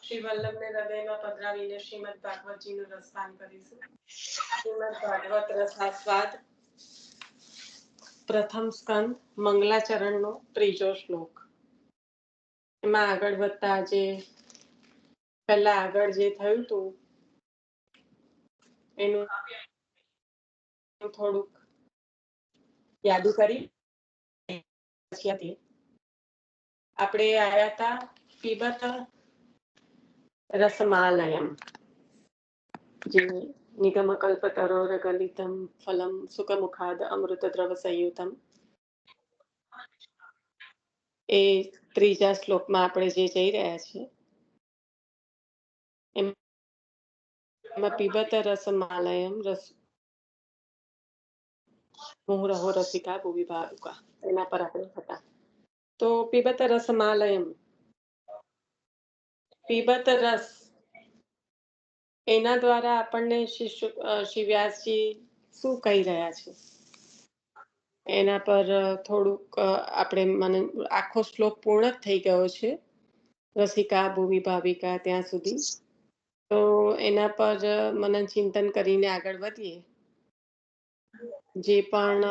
શ્રી વલ્લભને હૃદયમાં પધરાવીને શ્રીમદ ભાગવતજીનું રસપાન કરીશું. શ્રીમદ ભાગવત રસાસ્વાદ, પ્રથમ સ્કંદ, મંગલાચરણનો 3જો શ્લોક. એમાં આગળ વધતા આજે પહેલા આગળ જે થયું હતું એનું થોડુંક યાદ કરી આપણે આયા હતા પીબત રસમાલયમ, જે નિગમકલ્પતરોરગલિતમ ફલમ સુખમુખાદ અમૃત દ્રવ સંયુતમ. એ 3જા શ્લોકમાં આપણે જે જઈ રહ્યા છીએ એમાં પીબત રસમાલયમ રસ મુહુરહો રસિકા ભુવિ ભાવુકા, એના પર આપણે હતા. તો પીબત રસમાલયમ, પીબત રસ, એના દ્વારા આપણને શ્રી વ્યાસજી શું કહી રહ્યા છે એના પર થોડુંક આપણે, મને આખો શ્લોક પૂર્ણ જ થઈ ગયો છે, રસિકા ભુવિ ભાવિકા ત્યાં સુધી. તો એના પર મનન ચિંતન કરીને આગળ વધીએ. જે પણ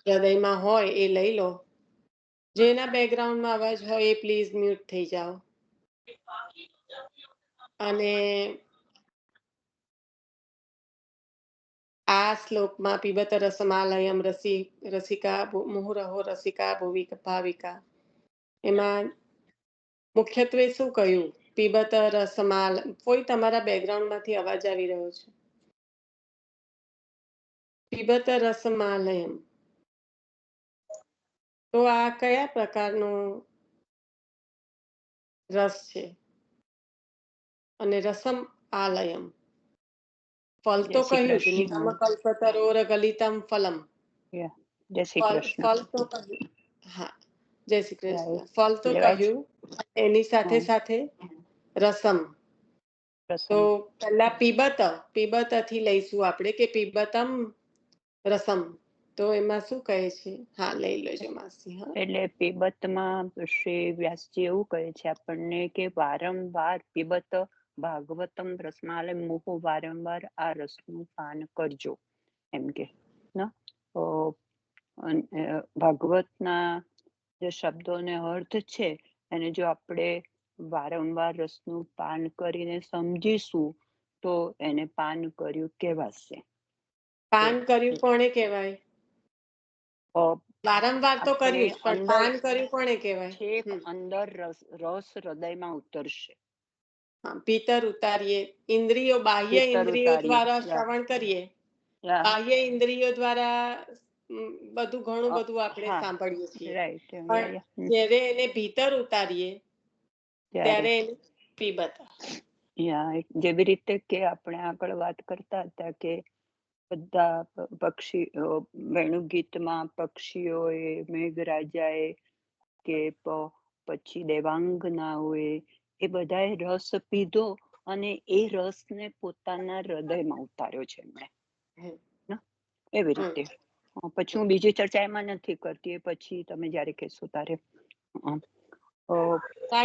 હૃદયમાં હોય એ લઈ લો. જેના બેકગ્રાઉન્ડમાં અવાજ હોય એ પ્લીઝ મ્યુટ થઈ જાઓ. અને આ શ્લોકમાં પીબત રસમાલયમ રસિકા મુહુરહો રસિકા ભુવિ ભાવિકા, એમાં મુખ્યત્વે શું કહ્યું? પીબત રસમાલ. કોઈ તમારા બેકગ્રાઉન્ડમાંથી અવાજ આવી રહ્યો છે? પીબત રસમાલયમ, તો આ કયા પ્રકારનો રસ છે? અને રસમ આલયમ, ફલ તો કહ્યું છે, નિગમકલ્પતરોર ગલિતમ ફલમ. જય શ્રી કૃષ્ણ. ફલ તો કહ્યું, હા, જય શ્રી કૃષ્ણ. ફલ તો કહ્યું, એની સાથે સાથે રસમ. તો પહેલા પીબત થી લઈશું આપણે કે પીબતમ રસમ. તો એમાં શું કહે છે? હા, લઈ લેજો માસી. હા, એટલે પીબતમાં શ્રી વ્યાસજી એવું કહે છે આપણને કે વારંવાર પીબત ભાગવતમ રસમાલય મુહુ, વારંવાર આ રસનું પાન કરજો એમ કે. ભાગવતના જે શબ્દોને અર્થ છે અને જો આપણે વારંવાર રસનું પાન કરીને સમજીશું તો એને પાન કર્યું કહેવાશે. પાન કર્યું કોને કહેવાય? વારંવાર તો કર્યું, પણ પાન કર્યું કોને કહેવાય? છેક અંદર રસ હૃદયમાં ઉતરશે. ભીતર ઉતારીએ, ઇન્દ્રિયો, બાહ્ય ઇન્દ્રિયો દ્વારા શ્રવણ કરીએ, બાહ્ય ઇન્દ્રિયો દ્વારા બધું ઘણું બધું આપણે સાંભળીએ છીએ, પણ જ્યારે એને ભીતર ઉતારીએ ત્યારે પીબત. જેવી રીતે કે આપણે આગળ વાત કરતા હતા કે બધા પક્ષીઓ, વેણુગીતમાં પક્ષીઓએ, મેઘરાજાએ કે પછી દેવાંગનાઓએ, એ બધાએ રસ પીધો અને એ રસને પોતાના હૃદયમાં ઉતાર્યો છે એમણે. એવી રીતે પછી હું બીજી ચર્ચા એમાં નથી કરતી, એ પછી તમે જયારે કહેશો ત્યારે.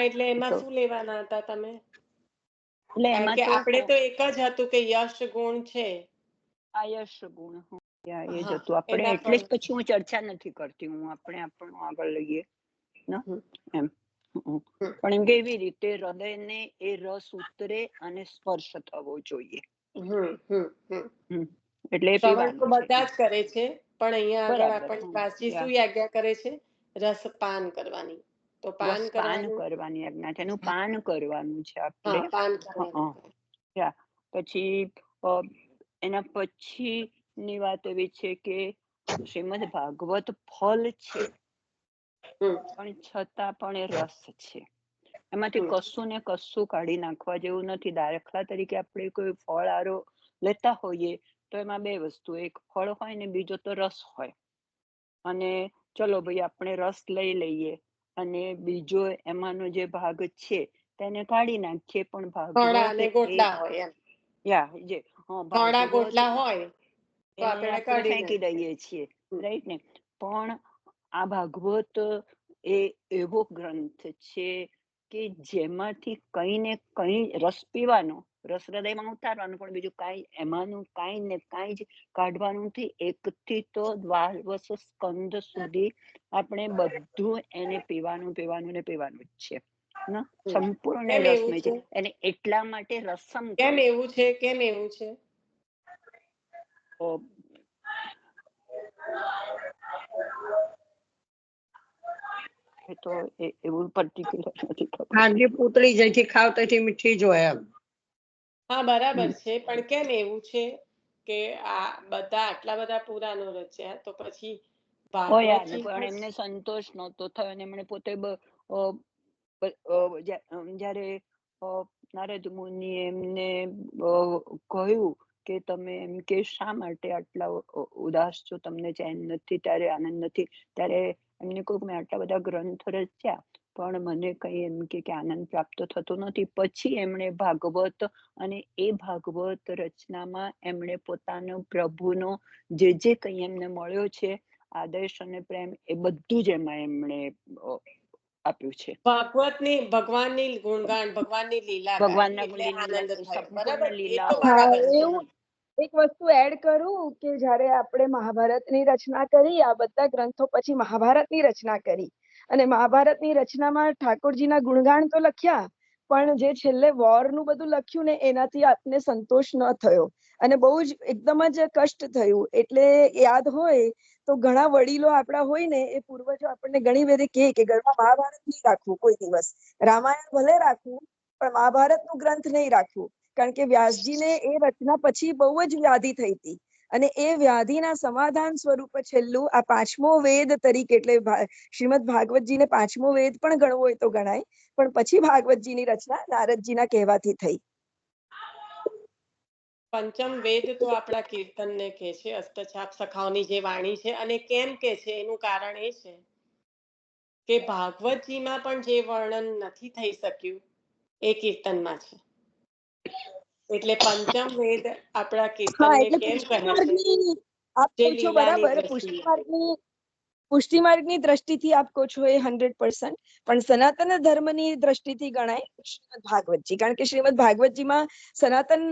એટલે એમાં શું લેવાના હતા તમે? કારણ કે આપણે તો એક જ હતું કે યશ ગુણ છે. આ યશ ગુણ એ જ હતું આપણે, એટલે જ પછી હું ચર્ચા નથી કરતી, હું આપણે આપણું આગળ લઈએ એમ. પણ એમ કે એવી રીતે હૃદયને એ રસ ઉતરે અને સ્પર્શ થવો જોઈએ. એટલે શ્રવણ તો બધા જ કરે છે, પણ અહીંયા આગળ આપણને વાસી શું આજ્ઞા કરે છે? રસપાન કરવાની. તો પાન કરવાની આજ્ઞા છે, એનું પાન કરવાનું છે આપણે. પછી એના પછી ની વાત એવી છે કે શ્રીમદ ભાગવત ફલ છે, પણ છતાં પણ એ રસ છે. એમાંથી કશું ને કશું કાઢી નાખવા જેવું નથી. દાખલા તરીકે આપણે કોઈ ફળ આરો લેતા હોઈએ તો એમાં બે વસ્તુ, એક ફળ હોય ને બીજો તો રસ હોય. અને ચલો ભાઈ આપણે રસ લઈ લઈએ અને બીજો એમાંનો જે ભાગ છે તેને કાઢી નાખીએ, પણ ભાગવત આપણે ફેંકી દઈએ છીએ, રાઈટ ને? પણ આ ભાગવત એ એવો ગ્રંથ છે કે જેમાંથી કઈ ને કઈ રસ પીવાનો, રસ હૃદયમાં ઉતારવાનો, પણ બીજું કાંઈ એમાંનું કાંઈ ને કાંઈ જ કાઢવાનું નથી. એકથી તો દ્વાદશ સ્કંદ સુધી આપણે બધું એને પીવાનું પીવાનું ને પીવાનું જ છે ના, સંપૂર્ણ કેમ એવું રસમય છે? છે. એને એટલા માટે રસમ કેમ કહે એવું છે? કેમ એવું છે? છે. એ તો એવું પર્ટિક્યુલર નથી ખબર. ખાંડની પૂતળી જેથી ખાવ તેથી મીઠી જ હોય એમ. હા બરાબર છે, પણ કેમ એવું છે કે આ બધા આટલા બધા પુરાણો રચ્યા તો પછી હોય આને ભાગવતજી પણ એમને સંતોષ નહોતો થયો અને એમણે પોતે જ્યારે નારદ મુનિ એમને કહ્યું કે તમે એમ કે શા માટે આટલા ઉદાસ છો, તમને ચેન નથી, ત્યારે આનંદ નથી, ત્યારે એમને કહ્યું મેં આટલા બધા ગ્રંથ રચ્યા પણ મને કઈ એમ કે આનંદ પ્રાપ્ત થતો નથી. પછી એમણે ભાગવત અને એ ભાગવત રચનામાં એમણે પોતાનો પ્રભુનો જે કઈ એમને મળ્યો છે આદર્શ અને પ્રેમ, એ બધું જ એમાં એમણે આપ્યું છે. ભગવાનની ગુણગાન, ભગવાનની લીલા ગાઈ એટલે આનંદ થયો. બરાબર, સંપૂર્ણ એ તો લીલાઓ. બરાબર છે. એવું એક વસ્તુ એડ કરું કે જ્યારે આપણે મહાભારતની રચના કરી, આ બધા ગ્રંથો પછી મહાભારતની રચના કરી, અને મહાભારતની રચનામાં ઠાકોરજીના ગુણગાન તો લખ્યા, પણ જે છેલ્લે વોરનું બધું લખ્યું ને એનાથી આપને સંતોષ ન થયો અને બહુ જ એકદમ જ કષ્ટ થયું. એટલે યાદ હોય તો ઘણા વડીલો આપણા હોય ને એ પૂર્વજો આપણને ઘણી બધી કહે કે ઘરમાં મહાભારત નહીં રાખવું, કોઈ દિવસ રામાયણ ભલે રાખવું પણ મહાભારતનું ગ્રંથ નહીં રાખવું, કારણ કે વ્યાસજીને એ રચના પછી બહુ જ વ્યાધિ થઈ હતી અને એ વ્યાધિના સમાધાન સ્વરૂપે છેલ્લું આ પાંચમો વેદ તરીકે, એટલે શ્રીમદ ભાગવતજીને પાંચમો વેદ પણ ગણવો હોય તો ગણાય, પણ પછી ભાગવતજીની રચના નારદજીના કહેવાથી થઈ. પંચમ વેદ તો આપણા કીર્તનને કહે છે, અષ્ટછાપ સખાઓની જે વાણી છે. અને કેમ કે છે એનું કારણ એ છે કે ભાગવતજીમાં પણ જે વર્ણન નથી થઈ શક્યું એ કીર્તનમાં છે. એટલે પંચમ વેદ આપણા હા, કીર્તનને એટલે કેમ કહે છે? પુષ્ટિમાર્ગની આપ જે કહો છો લીલાની બરાબર, દ્રષ્ટિએ. પુષ્ટિમાર્ગની દ્રષ્ટિથી આપ કહો છો એ 100%, પણ સનાતન ધર્મની દ્રષ્ટિથી ગણાય શ્રીમદ ભાગવતજી, કારણ કે શ્રીમદ ભાગવતજીમાં સનાતન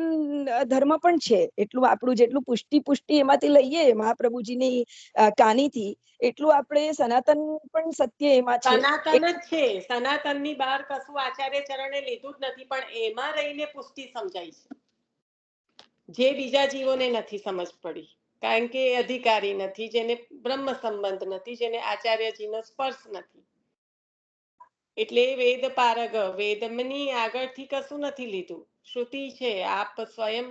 ધર્મ પણ છે. એટલું આપણું જેટલું પુષ્ટિ એમાંથી લઈએ મહાપ્રભુજીની કાનીથી, એટલું આપણે સનાતન પણ સત્ય એમાં છે. સનાતન જ છે, સનાતનની બહાર કશું આચાર્ય ચરણે લીધું જ નથી, પણ એમાં રહીને પુષ્ટિ સમજાય છે, જે બીજા જીવોને નથી સમજ પડી, કારણ કે એ અધિકારી નથી, જેને બ્રહ્મ સંબંધ નથી, જેને આચાર્યજીનો સ્પર્શ નથી. એટલે વેદ પારગ, વેદમની આગળથી કશું નથી લીધું, શ્રુતિ છે. આપ સ્વયં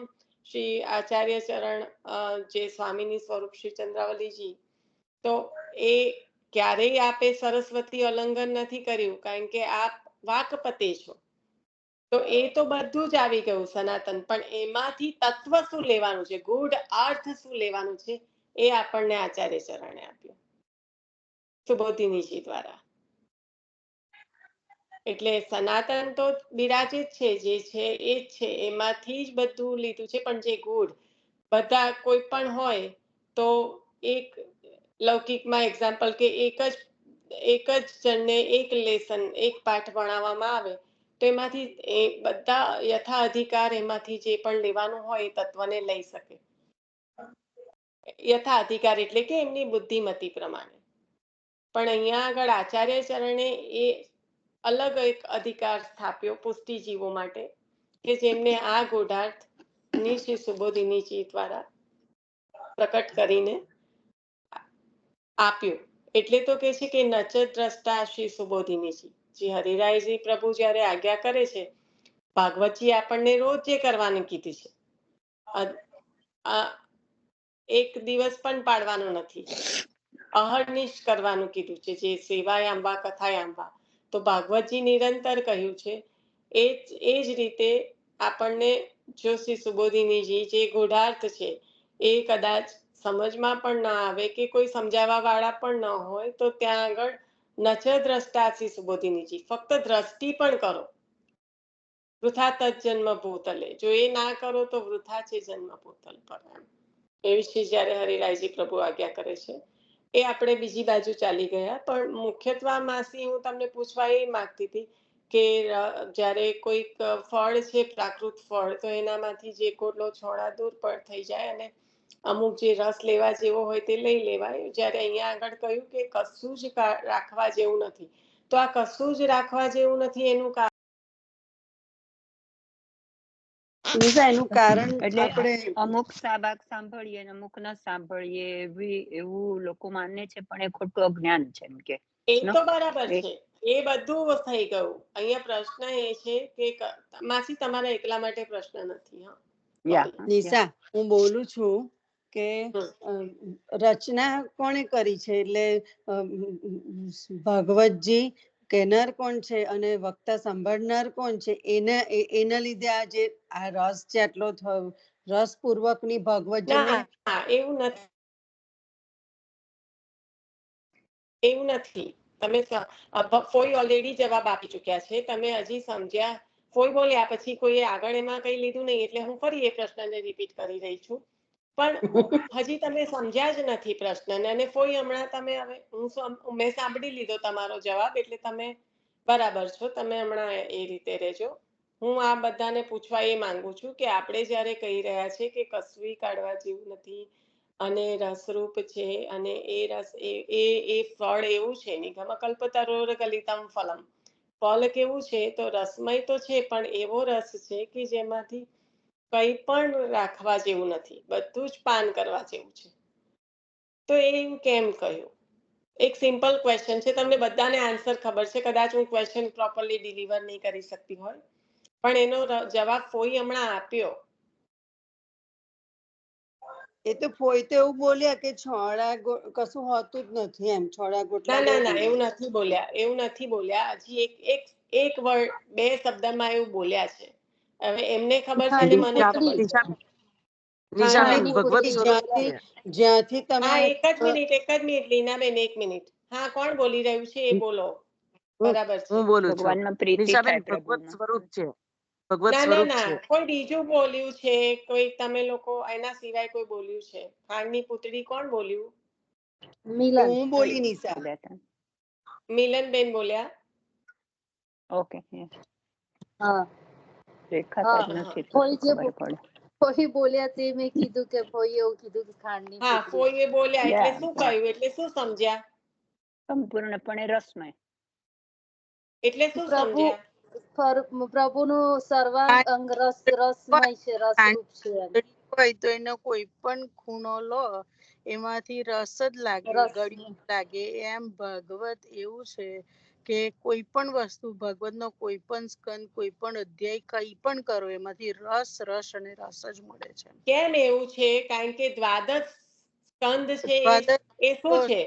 શ્રી આચાર્ય ચરણ જે સ્વામીની સ્વરૂપ શ્રી ચંદ્રાવલીજી, તો એ ક્યારેય આપે સરસ્વતી ઉલ્લંઘન નથી કર્યું, કારણ કે આપ વાકપતે છો. તો એ તો બધું જ આવી ગયું સનાતન, પણ એમાંથી તત્વ શું લેવાનું છે, ગૂઢ અર્થ શું લેવાનું છે, એ આપણને આચાર્ય ચરણે આપ્યું સુબોધિનીજી દ્વારા. એટલે સનાતન તો બિરાજિત છે, જે છે એ જ છે, એમાંથી જ બધું લીધું છે. પણ જે ગૂઢ બધા કોઈ પણ હોય તો એક લૌકિકમાં એક્ઝામ્પલ કે એક જ જણને એક લેસન, એક પાઠ ભણાવવામાં આવે તો એમાંથી એ બધા યથા અધિકાર એમાંથી જે પણ લેવાનું હોય એ તત્વને લઈ શકે. યથા અધિકાર એટલે કે એમની બુદ્ધિમતી પ્રમાણે. પણ અહીંયા આગળ આચાર્ય ચરણે એ અલગ એક અધિકાર સ્થાપ્યો પુષ્ટિજીવો માટે, કે જેમને આ ગોઢાર્થ ની શ્રી સુબોધિનીજી દ્વારા પ્રકટ કરીને આપ્યું. એટલે તો કે છે કે નચ દ્રષ્ટા શ્રી સુબોધિનીજી. જે હરિરાયજી પ્રભુ જ્યારે આજ્ઞા કરે છે, ભાગવતજી આપણને રોજ જે કરવાનું કીધું છે, એક દિવસ પણ પાડવાનો નથી, અહર્નિશ કરવાનું કીધું છે, જે સેવાય આંબા કથાય આંબા, તો ભાગવતજી નિરંતર કહ્યું છે. એ જ રીતે આપણને જો શ્રી સુબોધિનીજી જે ગૂઢાર્થ છે એ કદાચ સમજમાં પણ ના આવે કે કોઈ સમજાવવા વાળા પણ ન હોય, તો ત્યાં આગળ નચ દ્રષ્ટા શ્રી સુબોધિનીજી, ફક્ત દ્રષ્ટિ પણ કરો, વૃથા તજન્મ ભૂતલે, જો એ ના કરો તો વૃથા છે જન્મ ભૂતલ પર. એવી છે જ્યારે હરિરાયજી પ્રભુ આજ્ઞા કરે છે. એ આપણે બીજી બાજુ ચાલી ગયા, પણ મુખ્યત્વે માસી હું તમને પૂછવા એ માંગતી હતી કે જ્યારે કોઈક ફળ છે પ્રાકૃત ફળ તો એનામાંથી જે ગોટલો છોડા દૂર પર થઈ જાય અને અમુક જે રસ લેવા જેવો હોય તે લઈ લેવાય. જ્યારે અહીંયા આગળ કહ્યું કે કશું જ રાખવા જેવું નથી, તો આ કશું જ રાખવા જેવું નથી એનું નિશા એનું કારણ એટલે આપણે અમુક સાબાક સાંભળીએ ને અમુક ન સાંભળીએ એવું લોકો માને છે, પણ એ ખોટું અજ્ઞાન છે. એમ કે એ તો બરાબર છે, એ બધું થઈ ગયું. અહીંયા પ્રશ્ન એ છે કે માસી તમારા એકલા માટે પ્રશ્ન નથી. નિશા હું બોલું છું કે રચના કોણે કરી છે, એટલે ભાગવતજી કહેનાર કોણ છે અને વક્તા સાંભળનાર કોણ છે, એના લીધે આ જે આ રસ છે આટલો રસપૂર્વક ની ભાગવતજીને એવું નથી, એવું નથી. તમે કોઈ ઓલરેડી જવાબ આપી ચુક્યા છે, તમે હજી સમજ્યા. કોઈ બોલ્યા પછી કોઈ આગળ એમાં કઈ લીધું નહીં, એટલે હું ફરી એ પ્રશ્નને રિપીટ કરી રહી છું. પણ હજી તમે સમજ્યા જ નથી પ્રશ્નને. અને કોઈ હમણાં તમે હવે મેં સાંભળી લીધો તમારો જવાબ, એટલે તમે બરાબર છો. તમે હમણાં એ રીતે રહેજો. હું આ બધાને પૂછવા એ માંગુ છું કે આપણે જ્યારે કહી રહ્યા છે કે કસવી કાઢવા જેવું નથી અને રસરૂપ છે, અને એ રસ એ ફળ એવું છે, નિગમ કલ્પતરોર કલિતમ ફલમ, ફળ કેવું છે તો રસમય તો છે, પણ એવો રસ છે કે જેમાંથી કંઈ પણ રાખવા જેવું નથી, બધું જ પાન કરવા જેવું છે. તો એવું કેમ કહ્યું? એક સિમ્પલ ક્વેશ્ચન છે, તમને બધાને આન્સર ખબર છે. કદાચ હું ક્વેશ્ચન પ્રોપરલી ડિલિવર નહીં કરી શકતી હોય, પણ એનો જવાબ કોઈ હમણાં આપ્યો. એ તો ફોઈ તો એવું બોલ્યા કે છોડા કશું હોતું જ નથી, એમ છોડા ગોટલા ના એવું નથી બોલ્યા, એવું નથી બોલ્યા. હજી એક વર્ડ, બે શબ્દમાં એવું બોલ્યા છે. હવે એમને ખબર છે ને મને ખબર છે. જ્યાંથી તમે હા, એક જ મિનિટ લીનાબેન, એક મિનિટ. હા, કોણ બોલી રહ્યું છે એ બોલો. બરાબર છે. હું બોલું છું. ભગવાનમાં પ્રીતિ નિશાબેન થાય ભગવત પ્રભુમાં. સ્વરૂપ છે, ભગવત ના સ્વરૂપ છે. કોઈ બીજું બોલ્યું છે, કોઈ તમે લોકો એના સિવાય કોઈ બોલ્યું છે? ખાંડની પુતળી કોણ બોલ્યું? હું બોલી નિશા. મિલનબેન બોલ્યા. ઓકે. હા રેખા હા, જ નથી તો કોઈ જે ખબર પડે. કોઈ બોલ્યા તે મેં કીધું કે કોઈ એવું કીધું કે ખાંડની હા, પુતળી. કોઈએ બોલ્યા એટલે Yeah, શું yeah. કહ્યું, એટલે શું સમજ્યા? સંપૂર્ણપણે રસમય. એટલે શું પ્રભુ સમજ્યા? પ્રભુનું સર્વાંગ અંગ રસમય છે, રસરૂપ છે એમ. હોય તો એનો કોઈ પણ ખૂણો લો એમાંથી રસ જ લાગે, રસ ગળ્યું લાગે. એમ ભાગવત એવું છે કે કોઈ પણ વસ્તુ, ભગવત નો કોઈ પણ સ્કંદ, કોઈ પણ અધ્યાય, કઈ પણ કરો એમાંથી રસ અને રસ જ મળે છે. કેમ એવું છે? કારણ કે દ્વાદશ સ્કંદ છે એ શું દ્વાદશ છે?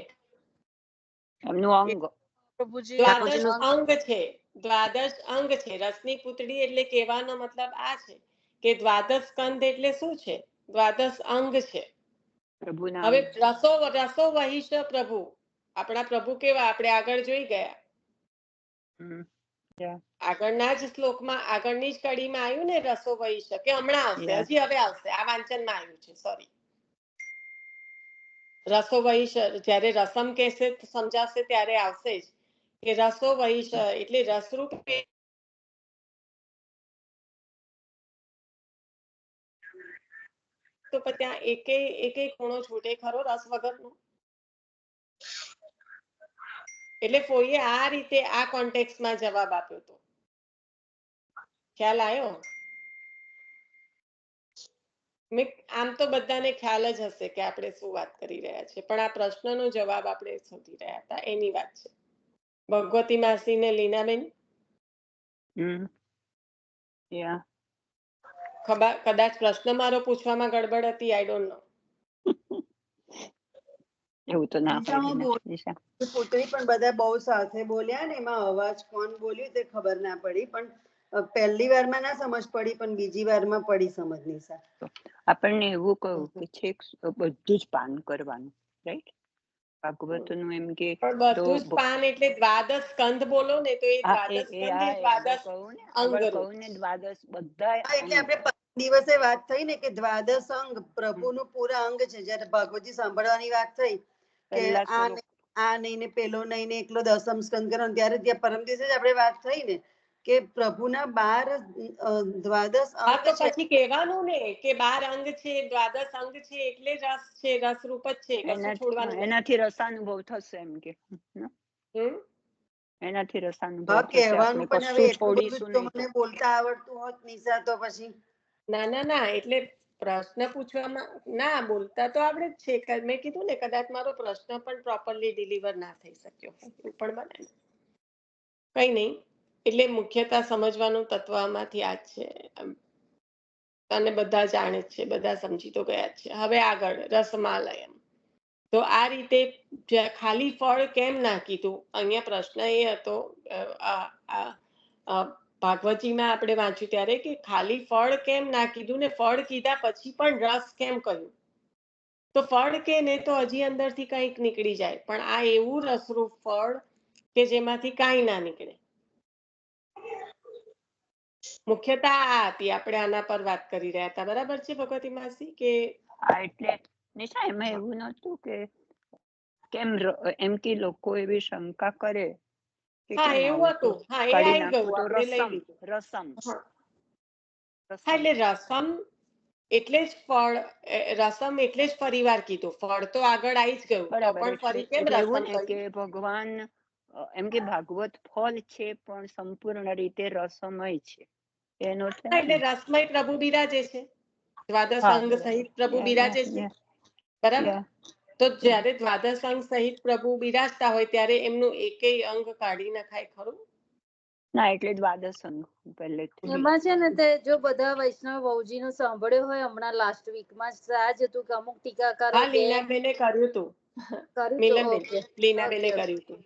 એમનું અંગ. પ્રભુજી દ્વાદશ અંગ છે, દ્વાદશ અંગ છે. રસની પુતળી એટલે કહેવાનો મતલબ આ છે કે દ્વાદશ સ્કંદ એટલે શું છે? દ્વાદશ અંગ છે. પ્રભુના હવે અંગ. રસો વહિષ પ્રભુ, આપણા પ્રભુ કેવા, આપણે આગળ જોઈ ગયા. આગળના જ શ્લોકમાં, આગળની જ કડીમાં આવ્યું ને, રસો વહિષ, કે હમણાં આવશે, હજી હવે આવશે, આ વાંચનમાં આવ્યું છે. સોરી, રસો વહિષ જ્યારે રસમ કહેશે સમજાશે ત્યારે આવશે જ કે રસો વહિષ એટલે રસરૂપ. તો ત્યાં એકે ખૂણો છૂટે ખરો રસ વગરનો? એટલે કોઈએ આ રીતે આ કોન્ટેક્સ્ટમાં જવાબ આપ્યો હતો. ખ્યાલ આવ્યો? આમ તો બધાને ખ્યાલ જ હશે કે આપણે શું વાત કરી રહ્યા છીએ, પણ આ પ્રશ્નનો જવાબ આપણે શોધી રહ્યા હતા એની વાત છે. ભગવતી માસી ને લીનાબેન, કદાચ પ્રશ્ન મારો પૂછવામાં ગડબડ હતી, આઈ ડોન્ટ નો. એવું તો ના પુતળી પણ બધા બહુ સાથે બોલ્યા ને, એમાં અવાજ કોણ બોલ્યું તે ખબર ના પડી, પણ પહેલી વારમાં ના સમજ પડી, પણ બીજી વારમાં પડી સમજ. નિશા, આપણને એવું કહ્યું કે છેક બધું જ પાન કરવાનું, રાઈટ? ભાગવત નું એમ કે બધું જ પાન એટલે દ્વાદશ સ્કંદ બોલો ને, તો એ દ્વાદશ સ્કંદ એ દ્વાદશ અંગ કહું ને, દ્વાદશ બધા એટલે આપણે દિવસે વાત થઈ ને કે દ્વાદશ અંગ પ્રભુનું પૂરા અંગ છે. જયારે ભાગવતજી સાંભળવાની વાત થઈ કે આ નહીં ને પેલો નહીં ને એકલો દસમ સ્કંદ કરવાનો, ત્યારે ત્યાં પરમ દિવસે જ આપણે વાત થઈ ને, કે પ્રભુના 12 દ્વાદશ હા અંગ તો છે. પછી કહેવાનું ને કે 12 અંગ છે, દ્વાદશ અંગ છે, એટલે રસ છે, રસરૂપ જ છે, કશું છોડવાનું નથી. એનાથી રસાનુભવ થશે એમ કે હમ? એનાથી રસાનુભવ હા થશે, આપણે કહેવાનું, પણ હવે કશું એટલું બધું છોડીશું તો નહીં મને તો. બોલતા આવડતું હોત નિશા, તો પછી ના ના ના, એટલે પ્રશ્ન પૂછવામાં ના બોલતા તો આવડે જ છે. મેં કીધું ને, કદાચ મારો પ્રશ્ન પણ પ્રોપરલી ડિલિવર ના થઈ શક્યો, એવું પણ બને ને. કઈ નહીં, એટલે મુખ્યતા સમજવાનું તત્વ આમાંથી આ જ છે, અને બધા જાણે જ છે, બધા સમજી તો ગયા જ છે. હવે આગળ રસમાલયમ. તો આ રીતે ખાલી ફળ કેમ ના કીધું? અહીંયા પ્રશ્ન એ હતો, ભાગવતજીમાં આપણે વાંચ્યું ત્યારે, કે ખાલી ફળ કેમ ના કીધું ને ફળ કીધા પછી પણ રસ કેમ કહ્યું? તો ફળ કે ને તો હજી અંદરથી કંઈક નીકળી જાય, પણ આ એવું રસરૂપ ફળ કે જેમાંથી કાંઈ ના નીકળે. મુખ્યતા આ હતી, આપણે આના પર વાત કરી રહ્યા હતા. બરાબર છે ભગવતી માસી? કે એટલે નિશા એમાં એવું નતું કે કેમ એમ કે લોકો એવી શંકા કરે કે હા કેમ એવું આવું હતું. હા, એ કાઢી આવી નાખવું ગયું, તો આપણે લઈ લીધું. રસમ હા, એટલે રસમ એટલે જ ફળ, રસમ એટલે જ પરિવાર કીધું. ફળ તો આગળ આવી જ ગયું, તો બરાબર. પણ ફરી કેમ એટલે એવું રસમ ને કહ્યું? કે ભગવાન એમ કે ભાગવત ફળ છે પણ સંપૂર્ણ રીતે રસમય છે, એનો અર્થ હા, એમ એટલે ને. રસમય પ્રભુ બિરાજે છે, દ્વાદશ હા અંગ બરાબર. સહિત પ્રભુ યા બિરાજે યા છે. યા બરાબર. યા તો જ્યારે દ્વાદશ અંગ સહિત પ્રભુ બિરાજતા હોય ત્યારે એમનું એકેય અંગ કાઢી નખાય ખરું? ના, એટલે દ્વાદશ અંગ પહેલેથી બી. એમાં છે ને, તે જો બધા વૈષ્ણવ વહુજી નું સાંભળ્યું હોય, હમણાં લાસ્ટ વીકમાં જ હતું કે અમુક ટીકાકારો હા, બે લીલાબેને કર્યું હતું. કર્યું તો. Milanben, okay લીનાબેને okay. કર્યું હતું.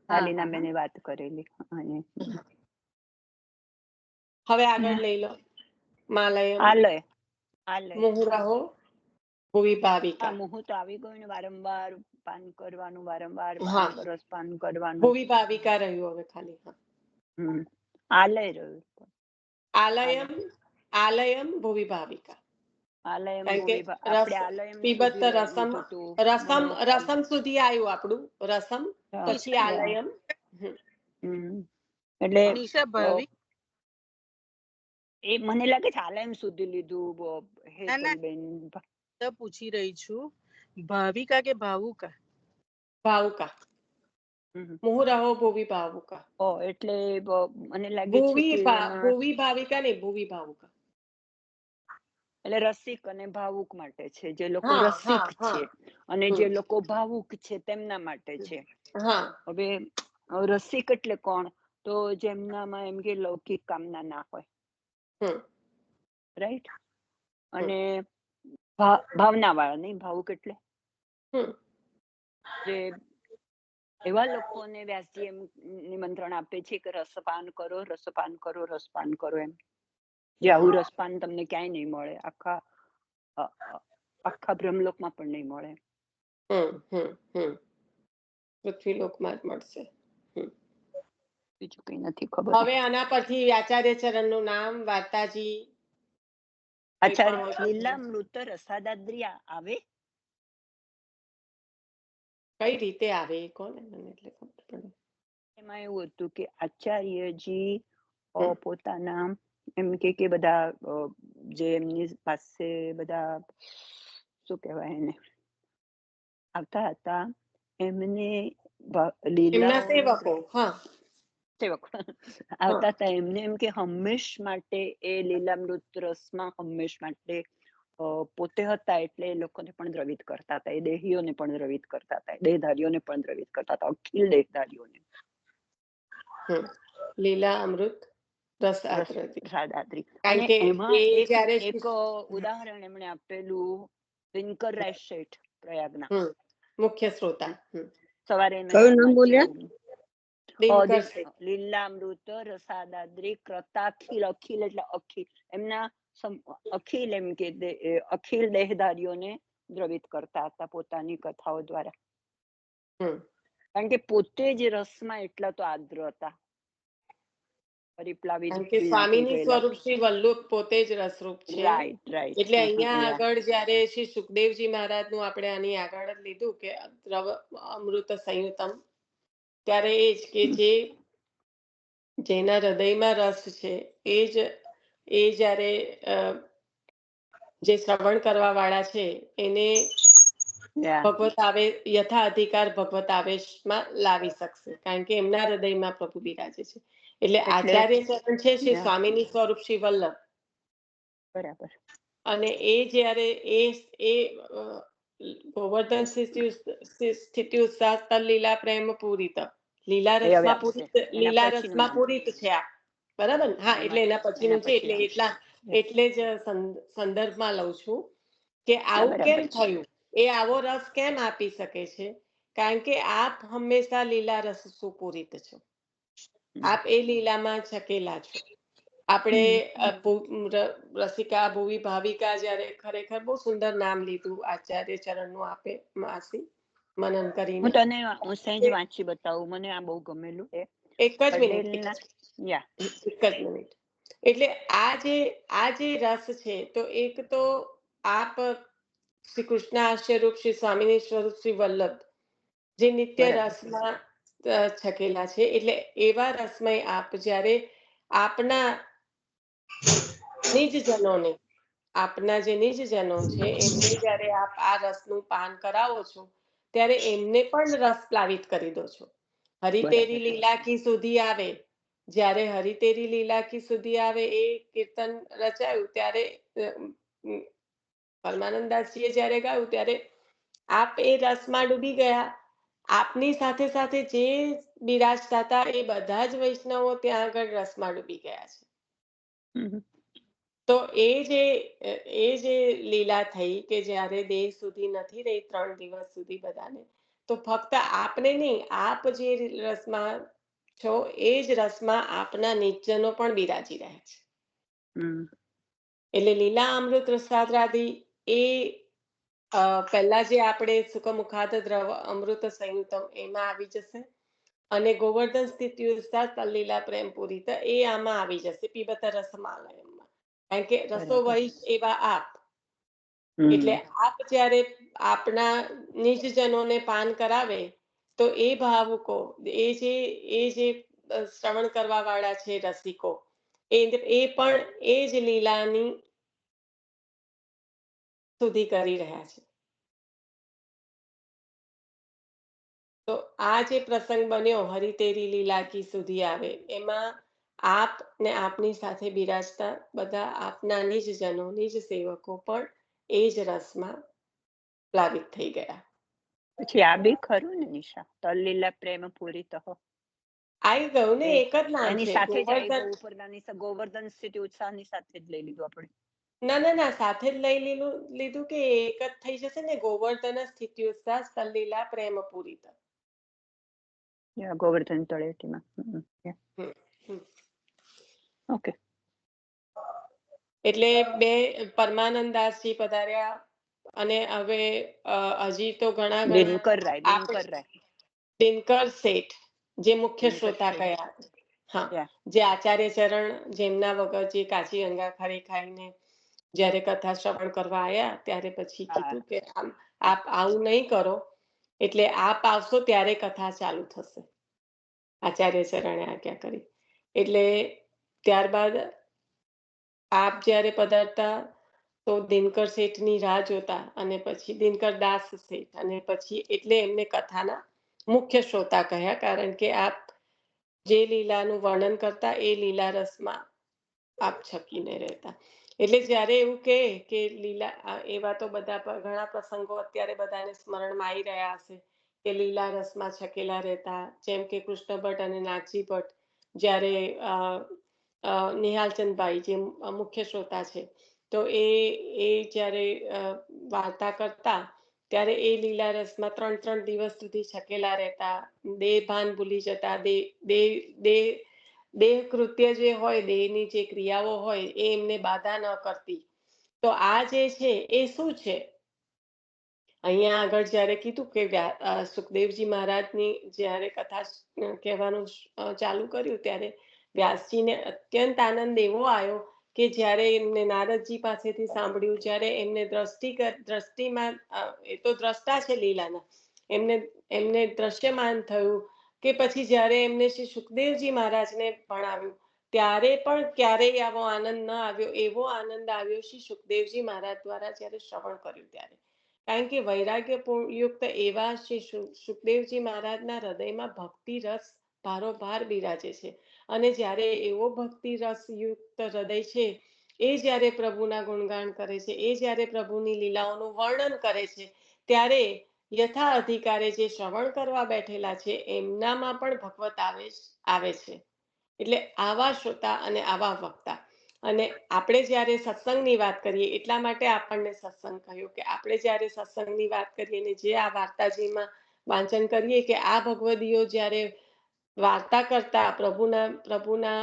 શાલીના બેને વાત કરેલી. અને હવે આગળ લઈ લો. માલયમ, આલય આલય મુહુરહો, ભુવિ આ ભાવિકા. મુહૂર્ત આવી ગયું ને, વારંવાર પાન કરવાનું, વારંવાર હા, રસ પાન કરવાનું. ભુવિ ભાવિકા રહ્યું હવે ખાલી. હા. આલય રહ્યું. આલયમ, આલયમ, ભુવિ ભાવિકા. આલયમ કારણ કે આપણે આલયમ પીબત સુધી રસમ, લીધું હતું. રસમ રસમ સુધી આવ્યું આપણું. રસમ પછી આલયમ. એટલે નિશા ભાવિક એ મને લાગે છે આલયમ સુધી લીધું. ના ના, હેતલબેન તો પૂછી રહી છું, ભાવિકા કે ભાવુકા? ભાવુકા. મુહુરહો, ભુવિ ભાવુકા. એટલે મને લાગે છે કે એમાં ભુવિ ભાવિકા ને ભુવિ ભાવુકા. એટલે રસિક અને ભાવુક માટે છે, જે લોકો હા રસિક હા હા. છે અને જે લોકો ભાવુક છે તેમના માટે છે. હા. હવે રસિક એટલે કોણ? તો જેમનામાં એમ કે લૌકિક કામના ના હોય. રાઈટ. અને ભાવના વાળા, નહીં ભાવુક એટલે જે એવા લોકોને વ્યાસજી એમ નિમંત્રણ આપે છે કે રસપાન કરો, રસપાન કરો, રસપાન કરો. એમ જે આવું રસપાન તમને ક્યાંય નહીં મળે, આખા બ્રહ્મલોકમાં પણ નહીં મળે. પૃથ્વીલોકમાં જ મળશે. બીજું કઈ નથી ખબર. હવે આના પરથી આચાર્ય ચરણ નું નામ, વાર્તાજી. આચાર્ય લીલામૃત રસાદાદ્રી આવે કઈ રીતે આવે એ કોને મને એટલે ખબર પડે. એમાં એવું હતું કે આચાર્યજી પોતાના એમ કે બધા જે એમની પાસે બધા શું કહેવાય એને આવતા હતા, એમને એમના લીલાઓ સેવકો. હા. આવતા હતા એમને એમ કે હંમેશ માટે એ લીલામૃત રસમાં હંમેશ માટે પોતે હતા, એટલે એ લોકોને પણ દ્રવિત કરતા હતા, એ દેહીઓને પણ દ્રવિત કરતા હતા, દેહધારીઓને પણ દ્રવિત કરતા હતા, અખિલ દેહધારીઓને. લીલા અમૃત રસાદાદ્રી. કારણ અને કે એમાં એ જ્યારે એક ઉદાહરણ એમણે આપેલું, દિનકર રાય શેઠ પ્રયાગના મુખ્ય શ્રોતા. સવારે કયું નામ બોલ્યા? લીલામૃત રસાદાદ્રી કૃતાખિલ. અખિલ એટલે અખિલ, એમના અખિલ એમ કે અખિલ દેહધારીઓને દ્રવિત કરતા હતા પોતાની કથાઓ દ્વારા. કારણ કે પોતે જ રસમાં એટલા તો આદ્ર હતા, પરિપ્લાવિત કારણ કે સ્વામીની સ્વરૂપ શ્રી વલ્લભ પોતે જ રસરૂપ છે. Right right. એટલે અહીંયા આગળ જયારે શ્રી સુખદેવજી મહારાજ નું આપણે આની આગળ જ લીધું કે અમૃત સંયુતમ, ત્યારે એ જ કે જે જેના હૃદયમાં રસ છે એ જ્યારે જે શ્રવણ કરવા વાળા છે એને ભગવત આવેશ યથા અધિકાર ભગવત આવેશમાં લાવી શકશે, કારણ કે એમના હૃદયમાં પ્રભુ બિરાજે છે. એટલે આચાર્ય ચરણ છે શ્રી સ્વામીની સ્વરૂપ શ્રી વલ્લભ. બરાબર. અને એ જ્યારે એ ગોવર્ધન સ્થિતિ ઉત્સાહ તલ લીલા પ્રેમ પૂરિત, લીલા રસમાં પૂરિત છે આ, બરાબર ને? હા, એટલે એના પછીનું છે, એટલે જ સંદર્ભમાં લઉં છું કે આવું કેમ થયું, એ આવો રસ કેમ આપી શકે છે, કારણ કે આપ હંમેશા લીલા રસ સુપૂરિત છો, આપ એ લીલામાં છકેલા છો. આપણે રસિકા ભુવી ભાવિકા જ્યારે ખરેખર બહુ સુંદર નામ લીધું આચાર્ય ચરણનું આપે માસી મનન કરીને. હું સહેજ વાંચી બતાવું, મને આ બહુ ગમેલું. એક જ મિનિટ. એટલે આ જે રસ છે, તો એક તો આપ શ્રી કૃષ્ણ આશ્રય રૂપ શ્રી સ્વામિની સ્વરૂપ શ્રી વલ્લભ જે નિત્ય રસમાં છકેલા છે, એટલે એવા રસમય આપ જ્યારે આપના નિજજનોને, આપના જે નિજજનો છે એમને જ્યારે આપ આ રસનું પાન કરાવો છો, ત્યારે એમને પણ રસ પ્લાવિત કરી દો છો. હરિતેરી લીલા કી સુધી આવે, જ્યારે હરિતેરી લીલા કી સુધી આવે એ કીર્તન રચાયું ત્યારે પરમાનંદદાસજીએ જ્યારે ગાયું ત્યારે આપ એ રસમાં ડૂબી ગયા. આપની સાથે સાથે જે બિરાજતા હતા એ બધા જ વૈષ્ણવો ત્યાં આગળ રસમાં ડૂબી ગયા છે. તો એ જે લીલા થઈ કે જ્યારે દેહ સુધી નથી રહી 3 દિવસ સુધી બધાને, તો ફક્ત આપને નહીં, આપ જે રસમાં છો એ જ રસમાં આપના નિજજનો પણ બિરાજી રહ્યા છે. એટલે લીલા અમૃત રસાદરાદી એ પહેલા જે આપણે સુખમુખાદ દ્રવ અમૃત સંયુતમ એમાં આવી જશે, અને ગોવર્ધન સ્થિતિ લીલા પ્રેમ પૂરિત એ આમાં આવી જશે, પીબત રસમાલયમાં, કારણ કે રસો વહી એવા આપ. એટલે આપ જ્યારે આપના નિજજનોને પાન કરાવે તો એ ભાવુકો, એ જે શ્રવણ કરવા વાળા છે રસિકો, એ પણ એ જ લીલાની સુધી કરી રહ્યા છે. તો આ જે પ્રસંગ બન્યો હરિતેરી લીલા કી સુધી આવે, એમાં આપ ને આપની સાથે બિરાજતા બધા આપના નિજજનો, નિજ સેવકો પણ એ જ રસમાં પ્લાવિત થઈ ગયા. પછી આ બી ખરું ને નિશા, તલ લીલા પ્રેમ પૂરિત આવી ગયું ને, એક જ નામ એની છે સાથે જ ગોવર્ધન સ્થિતિ ઉત્સાહની સાથે જ લઈ લીધું આપણે. ના, સાથે જ લઈ લીધું કે એક જ થઈ જશે ને, ગોવર્ધન સ્થિતિ ઉત્સાહ તલ લીલા પ્રેમ પૂરિત. ગોવર્ધન તળેટીમાં. ઓકે. એટલે બે પરમાનંદદાસજી પધાર્યા, અને હવે હજી તો ઘણા દિનકર શેઠ જે મુખ્ય શ્રોતા કયા, હા, જે આચાર્ય ચરણ જેમના વગર જે કાચી ગંગા ખારી ખાઈને જ્યારે કથા શ્રવણ કરવા આવ્યા, ત્યારે પછી કીધું કે આપ આવું નહીં કરો, એટલે આપ આવશો ત્યારે કથા ચાલુ થશે. આચાર્ય ચરણે આજ્ઞા કરી. એટલે ત્યારબાદ આપ જ્યારે પધારતા તો દિનકર શેઠની રાહ જોતા, અને પછી દિનકર દાસ શેઠ, અને પછી એટલે એમને કથાના મુખ્ય શ્રોતા કહ્યા, કારણ કે આપ જે લીલાનું વર્ણન કરતા એ લીલા રસમાં આપ છકીને રહેતા. એટલે જ્યારે એવું કે લીલા, એવા તો બધા ઘણા પ્રસંગો અત્યારે બધાને સ્મરણમાં આવી રહ્યા હશે કે લીલા રસમાં છકેલા રહેતા, જેમ કે કૃષ્ણ ભટ્ટ અને નાથજી ભટ્ટ જ્યારે નિહાલચંદભાઈ જે મુખ્ય શ્રોતા છે, તો એ જ્યારે વાર્તા કરતા ત્યારે એ લીલા રસમાં 3 દિવસ સુધી છકેલા રહેતા, દેહ ભાન ભૂલી જતા, દેહ કૃત્ય જે હોય, દેહની જે ક્રિયાઓ હોય એ એમને બાધા ન કરતી. તો આ જે છે એ શું છે, અહીંયા આગળ જ્યારે કીધું કે સુખદેવજી મહારાજની જ્યારે કથા કહેવાનું ચાલુ કર્યું, ત્યારે વ્યાસજીને અત્યંત આનંદ એવો આવ્યો કે જ્યારે એમને નારદજી પાસેથી સાંભળ્યું, જ્યારે એમને દ્રષ્ટિમાં, એ તો દ્રષ્ટા છે લીલાના, એમને દ્રશ્યમાન થયું કે પછી જ્યારે એમને શ્રી સુખદેવજી મહારાજને ભણાવ્યું ત્યારે પણ ક્યારેય આવો આનંદ ન આવ્યો. એવો આનંદ આવ્યો શ્રી સુખદેવજી મહારાજ દ્વારા જ્યારે શ્રવણ કર્યું ત્યારે. કારણ કે વૈરાગ્યયુક્ત એવા શ્રી સુખદેવજી મહારાજના હૃદયમાં ભક્તિ રસ ભારોભાર બિરાજે છે. અને જ્યારે એવો ભક્તિ રસયુક્ત હૃદય છે એ જ્યારે પ્રભુના ગુણગાન કરે છે, એ જ્યારે પ્રભુની લીલાઓનું વર્ણન કરે છે, ત્યારે યથા અધિકારે જે શ્રવણ કરવા બેઠેલા છે એમનામાં પણ ભગવત આવે છે. એટલે આવા શ્રોતા અને આવા વક્તા. અને આપણે જ્યારે સત્સંગની વાત કરીએ એટલા માટે આપણને સત્સંગ કહ્યું કે આપણે જ્યારે સત્સંગની વાત કરીએ ને જે આ વાર્તાજીમાં વાંચન કરીએ કે આ ભગવદીઓ જ્યારે વાર્તા કરતા પ્રભુના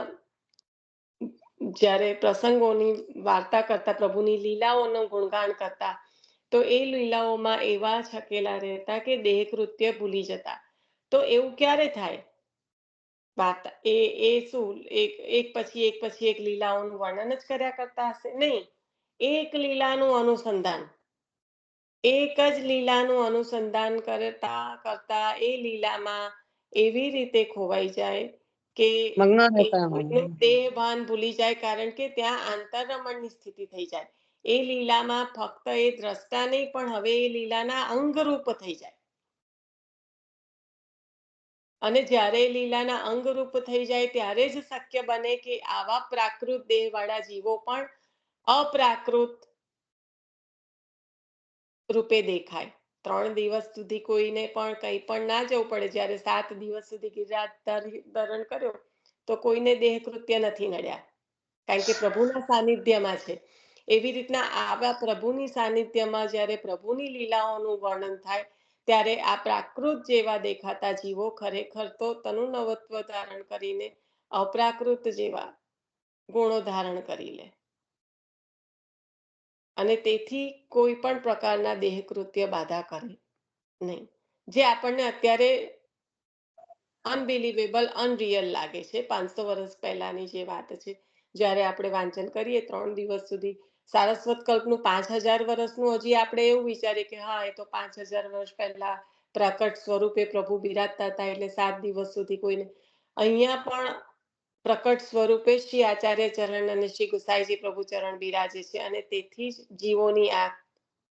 જ્યારે પ્રસંગોની વાર્તા કરતા, પ્રભુની લીલાઓનું ગુણગાન કરતા, તો એ લીલાઓમાં એવા છકેલા રહેતા કે દેહ કૃત્ય ભૂલી જતા. તો એવું ક્યારે થાય? વાર્તા એ શું એક પછી એક લીલાઓનું વર્ણન જ કર્યા કરતા હશે? નહીં. એક લીલાનું અનુસંધાન, એક જ લીલાનું અનુસંધાન કરતા એ લીલામાં એવી રીતે ખોવાઈ જાય કે દેહ ભાન ભૂલી જાય. કારણ કે ત્યાં આંતરરમણની સ્થિતિ થઈ જાય. એ લીલામાં ફક્ત એ દ્રષ્ટા નહીં પણ હવે એ લીલાના અંગરૂપ થઈ જાય. અને જ્યારે લીલાના અંગરૂપ થઈ જાય ત્યારે જ શક્ય બને કે આવા પ્રાકૃત દેહવાળા જીવો પણ અપ્રાકૃત રૂપે દેખાય. 3 દિવસ સુધી કોઈને પણ કંઈ પણ ના જવું પડે. જ્યારે 7 દિવસ સુધી ગિરિરાજ ધારણ કર્યો તો કોઈને દેહ કૃત્ય નથી નડ્યા, કારણ કે પ્રભુના સાનિધ્યમાં છે. એવી રીતના આવા પ્રભુની સાનિધ્યમાં જ્યારે પ્રભુની લીલાઓનું વર્ણન થાય ત્યારે આ પ્રાકૃત જેવા દેખાતા જીવો ખરેખર તો તનુ નવત્વ ધારણ કરીને અપ્રાકૃત જેવા ગુણો ધારણ કરી લે. અને તેથી કોઈ પણ પ્રકારના દેહ કૃત્ય બાધા કરે નહીં. જે આપણને અત્યારે અનબિલીવેબલ, અનરિયલ લાગે છે. 500 વર્ષ પહેલાની જે વાત છે, જ્યારે આપણે વાંચન કરીએ 3 દિવસ સુધી, સારસ્વત કલ્પનું 5000 વર્ષનું હજી આપણે એવું વિચારીએ કે હા એ તો 5000 વર્ષ પહેલા પ્રકટ સ્વરૂપે પ્રભુ બિરાજતા હતા એટલે 7 દિવસ સુધી કોઈને. અહીંયા પણ પ્રકટ સ્વરૂપે શ્રી આચાર્ય ચરણ અને શ્રી ગુસાઈજી પ્રભુ ચરણ બિરાજે છે. અને તેથી જ જીવોની આ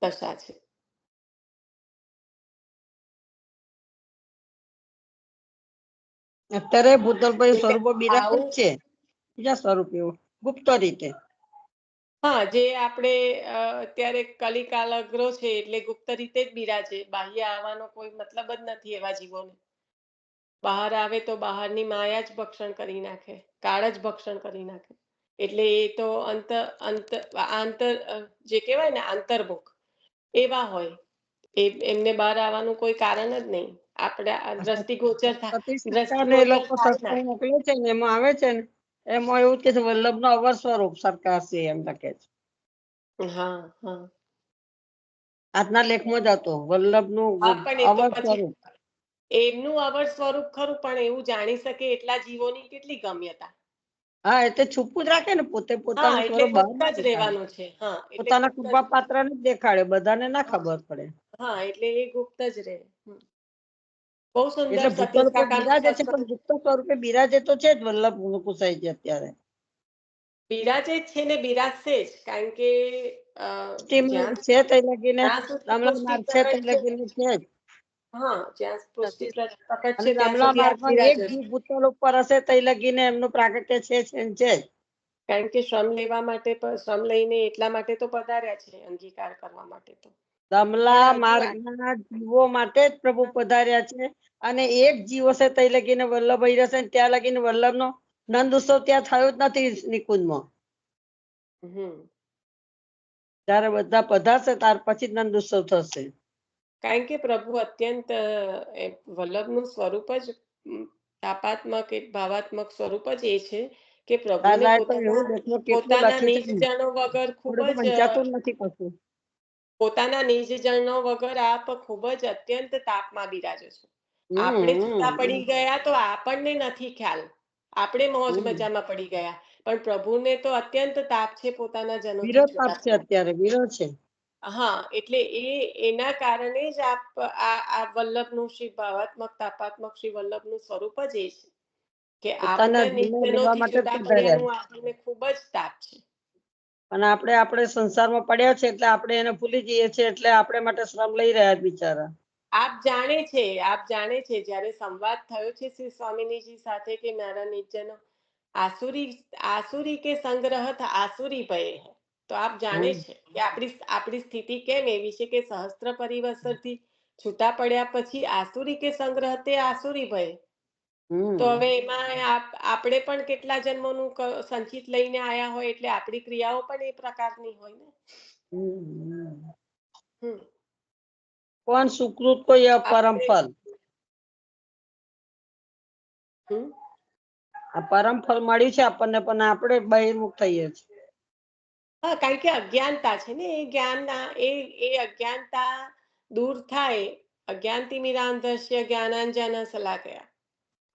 દશા છે. અત્યારે ભૂતલભાઈ સ્વરૂપો બિરાજ છે, બીજા સ્વરૂપ એવું ગુપ્ત રીતે. હા, જે આપણે અત્યારે કલિકાલ અગ્રો છે એટલે ગુપ્ત રીતે જ બિરાજે. બાહ્ય આવવાનો કોઈ મતલબ જ નથી એવા જીવોને. બહાર આવે તો બહારની માયા જ ભક્ષણ કરી નાખે, કાળ જ ભક્ષણ કરી નાખે. એટલે એ તો આંતર જે કહેવાય ને આંતરમુખ એવા હોય. એમને બહાર આવવાનું કોઈ કારણ જ નહીં. આપણે દ્રષ્ટિગોચર થાય લોકો સત્સંગ મોકલે છે ને એમાં આવે છે ને એમાં એવું કે છે વલ્લભનો અવર સ્વરૂપ સરકાર છે એમ લખે છે. હા હા, આજના લેખમાં જ હતો વલ્લભનું અવર સ્વરૂપ. એમનું અવર સ્વરૂપ ખરું, પણ એવું જાણી શકે એટલા જીવોની કેટલી ગમ્યતા. હા, એટલે છુપું જ રાખે ને, પોતે પોતાનું સ્વરૂપ બહાર જ રહેવાનું છે. હા, પોતાના કૃપા પાત્ર ને જ દેખાડે, બધાને ના ખબર પડે. હા, એટલે એ ગુપ્ત જ રહે. બહુ સુંદર. એટલે ભૂતલ પર બિરાજે છે પણ ગુપ્ત સ્વરૂપે બિરાજે તો છે જ વલ્લભ કુસાઈજી અત્યારે. બિરાજે જ છે ને બિરાજશે જ, કારણ કે છે તઈ લગીને દામલા માર્ગ છે તઈ લગીને છે જ. હા, જ્યાં સૃષ્ટિ પ્રકટ અને છે ત્યાં દામલા સુધી માર્ગમાં એક જીવ ભૂતલ ઉપર હશે તઈ લગીને એમનું પ્રાગટ્ય છે જ. કારણ કે શ્રમ લેવા માટે, શ્રમ લઈને એટલા માટે તો પધાર્યા છે, અંગીકાર કરવા માટે. તો દામલા માર્ગના જીવો માટે જ પ્રભુ પધાર્યા છે. અને એક જીવ હશે તઈ લગીને વલ્લભ અહીં રહેશે, ત્યાં લગીને વલ્લભનો નંદ ઉત્સવ ત્યાં થયો જ નથી નિકુંજમાં. ત્યારે બધા પધારશે ત્યાર પછી જ નંદ ઉત્સવ થશે. કારણ કે પ્રભુ અત્યંત વલ્લભનું સ્વરૂપ જ તાપાત્મક, ભાવાત્મક સ્વરૂપ જ એ છે કે પ્રભુને પોતાના નિજજનો વગર ખૂબ જ પોતાના નિજજનો વગર આપ ખૂબ જ અત્યંત તાપમાં બિરાજો છો. આપણે છૂટા પડી ગયા તો આપણને નથી ખ્યાલ, આપણે મોજ મજામાં પડી ગયા, પણ પ્રભુને તો અત્યંત તાપ છે પોતાના જનોથી છૂટા. અત્યારે વિરોધ છે. હા, એટલે એના કારણે જ આ વલ્લભનું શ્રી ભાવાત્મક તાપાત્મક શ્રી વલ્લભનું સ્વરૂપ જ એ છે કે પોતાના આપણે ધર્મને લેવા નિત્યનોથી માટે છૂટા પધાર્યા પડ્યાનું આપણને ખૂબ જ તાપ છે. અને આપણે સંસારમાં પડ્યા છે એટલે આપણે એને ભૂલી જઈએ છીએ, એટલે આપણે માટે શ્રમ લઈ રહ્યા છે બિચારા. આપ જાણે છે જ્યારે સંવાદ થયો છે શ્રી સ્વામિનીજી સાથે કે મારા નિત્યનો આસુરી કે સંગ્રહ આસુરી ભય હૈ, તો આપ જાણે છે કે આપણી સ્થિતિ કેમ એવી છે કે સહસ્ત્ર પરિવર્તનથી છૂટા પડ્યા પછી આસુરી કે સંગ્રહ તે આસુરી ભય. તો હવે એમાં આપણે પણ કેટલા જન્મોનું સંચિત લઈને આયા હોય એટલે આપણી ક્રિયાઓ પણ એ પ્રકારની હોય ને. કોણ સુકૃત કોઈ પરમ ફલ. આ પરમ ફલ મળ્યું છે આપણને, પણ આપણે બહિર્મુખ થઈએ છીએ. હા, કારણ કે અજ્ઞાનતા છે ને, એ જ્ઞાનના એ અજ્ઞાનતા દૂર થાય. અજ્ઞાનતિમિરાંધસ્ય જ્ઞાનાંજન શલાકયા.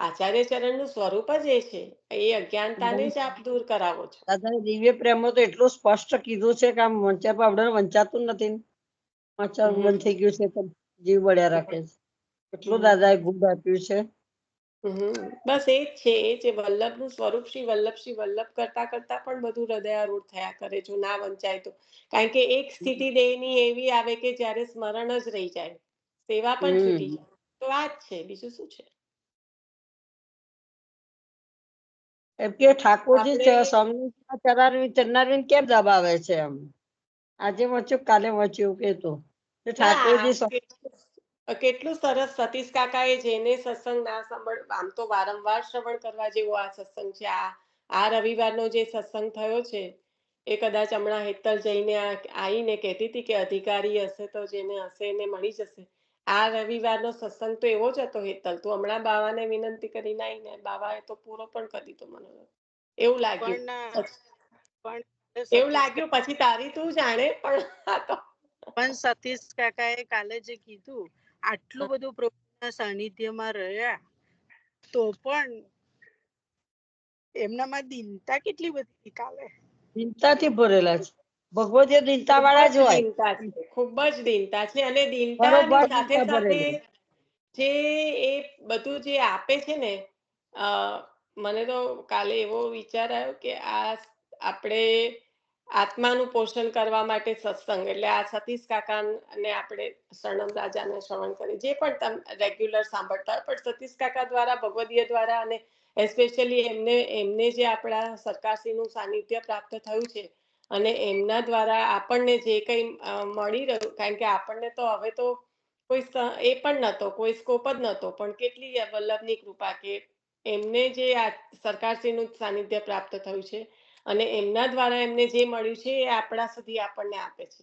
આચાર્ય ચરણનું સ્વરૂપ જ એ છે. એ અજ્ઞાનતાને જ આપ દૂર કરાવો છો. દાદાએ દિવ્ય પ્રેમમાં તો એટલું સ્પષ્ટ કીધું છે કે આમ વંચાતું આપણે વંચાતું નથી. વાંચવાનું બંધ થઈ ગયું છે પણ જીવ બળ્યા રાખે છે. એટલું દાદાએ ગુડ આપ્યું છે. બસ એ જ છે, એ છે વલ્લભનું સ્વરૂપ. શ્રી વલ્લભ કરતા કરતા પણ બધું હૃદયારૂઢ થયા કરે જો ના વંચાય તો. કારણ કે એક સ્થિતિ દેહની એવી આવે કે જ્યારે સ્મરણ જ રહી જાય, સેવા પણ છૂટી જાય. તો આ જ છે, બીજું શું છે. એમ કે ઠાકોરજી ચરણારવિંદ કેમ દબાવે છે એમ. આજે વાંચ્યું કાલે વાંચ્યું કેતો ઠાકોરજી કેટલું સરસ સતીશ કાકાએ જેને સત્સંગ ના સાંભળ, આમ તો વારંવાર શ્રવણ કરવા જેવો આ સત્સંગ છે. આ રવિવારનો જે સત્સંગ થયો છે એ કદાચ હમણાં હેતલ જઈને આવીને કહેતી હતી કે અધિકારી હશે તો જેને હશે એને મળી જશે. આ રવિવારનો સત્સંગ તો એવો જ હતો હેતલ. તું હમણાં બાવાને વિનંતી કરીને આવીને બાવાએ તો પૂરો પણ કરી દીધો. મને એવું લાગ્યું પછી તારી તું જાણે, પણ સતીશ કાકાએ કાલે જે કીધું, આટલું બધું પ્રભુના સાનિધ્યમાં રહ્યા તો પણ એમનામાં દીનતા કેટલી બધી કાલે. દીનતાથી ભરેલા છે. ભગવતીઓ દીનતા વાળા જ હોય. ખૂબ જ દીનતા છે. અને દીનતાની બરોબર સાથે દીનતા સાથે ભરેલી. જે એ બધું જે આપે છે ને, મને તો કાલે એવો વિચાર આવ્યો કે આપણે આત્માનું પોષણ કરવા માટે સત્સંગ, એટલે આ સતીશ કાકાને આપણે શરણમ રાજાને શ્રવણ કરીએ, જે પણ તમે રેગ્યુલર સાંભળતા હોય, પણ સતીશ કાકા દ્વારા, ભગવદીય દ્વારા અને એસ્પેશિયલી એમને જે આપણા સરકારશ્રીનું સાનિધ્ય પ્રાપ્ત થયું છે અને એમના દ્વારા આપણને જે કંઈ મળી રહ્યું, કારણ કે આપણને તો હવે તો કોઈ એ પણ નહોતો, કોઈ સ્કોપ જ નહોતો, પણ કેટલી વલ્લભની કૃપા કે એમને જે આ સરકારશ્રીનું સાનિધ્ય પ્રાપ્ત થયું છે અને એમના દ્વારા એમને જે મળ્યું છે એ આપણા સુધી આપણને આપે છે.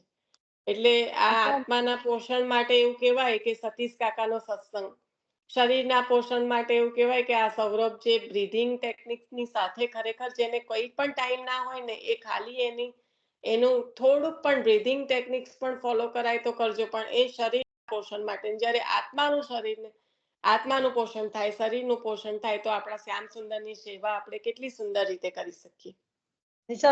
એટલે આ આત્માના પોષણ માટે એવું કહેવાય કે સતીશ કાકાનો સત્સંગ, શરીરના પોષણ માટે એવું કહેવાય કે આ સૌરભ જે બ્રીધિંગ ટેકનિકની સાથે ખરેખર જેને કોઈ પણ ટાઈમ ના હોય ને, એ ખાલી એનું થોડુંક પણ બ્રીધિંગ ટેકનિક્સ પણ ફોલો કરાય તો કરજો, પણ એ શરીર પોષણ માટે. જ્યારે આત્માનું પોષણ થાય, શરીરનું પોષણ થાય, તો આપણા શ્યામ સુંદરની સેવા આપણે કેટલી સુંદર રીતે કરી શકીએ.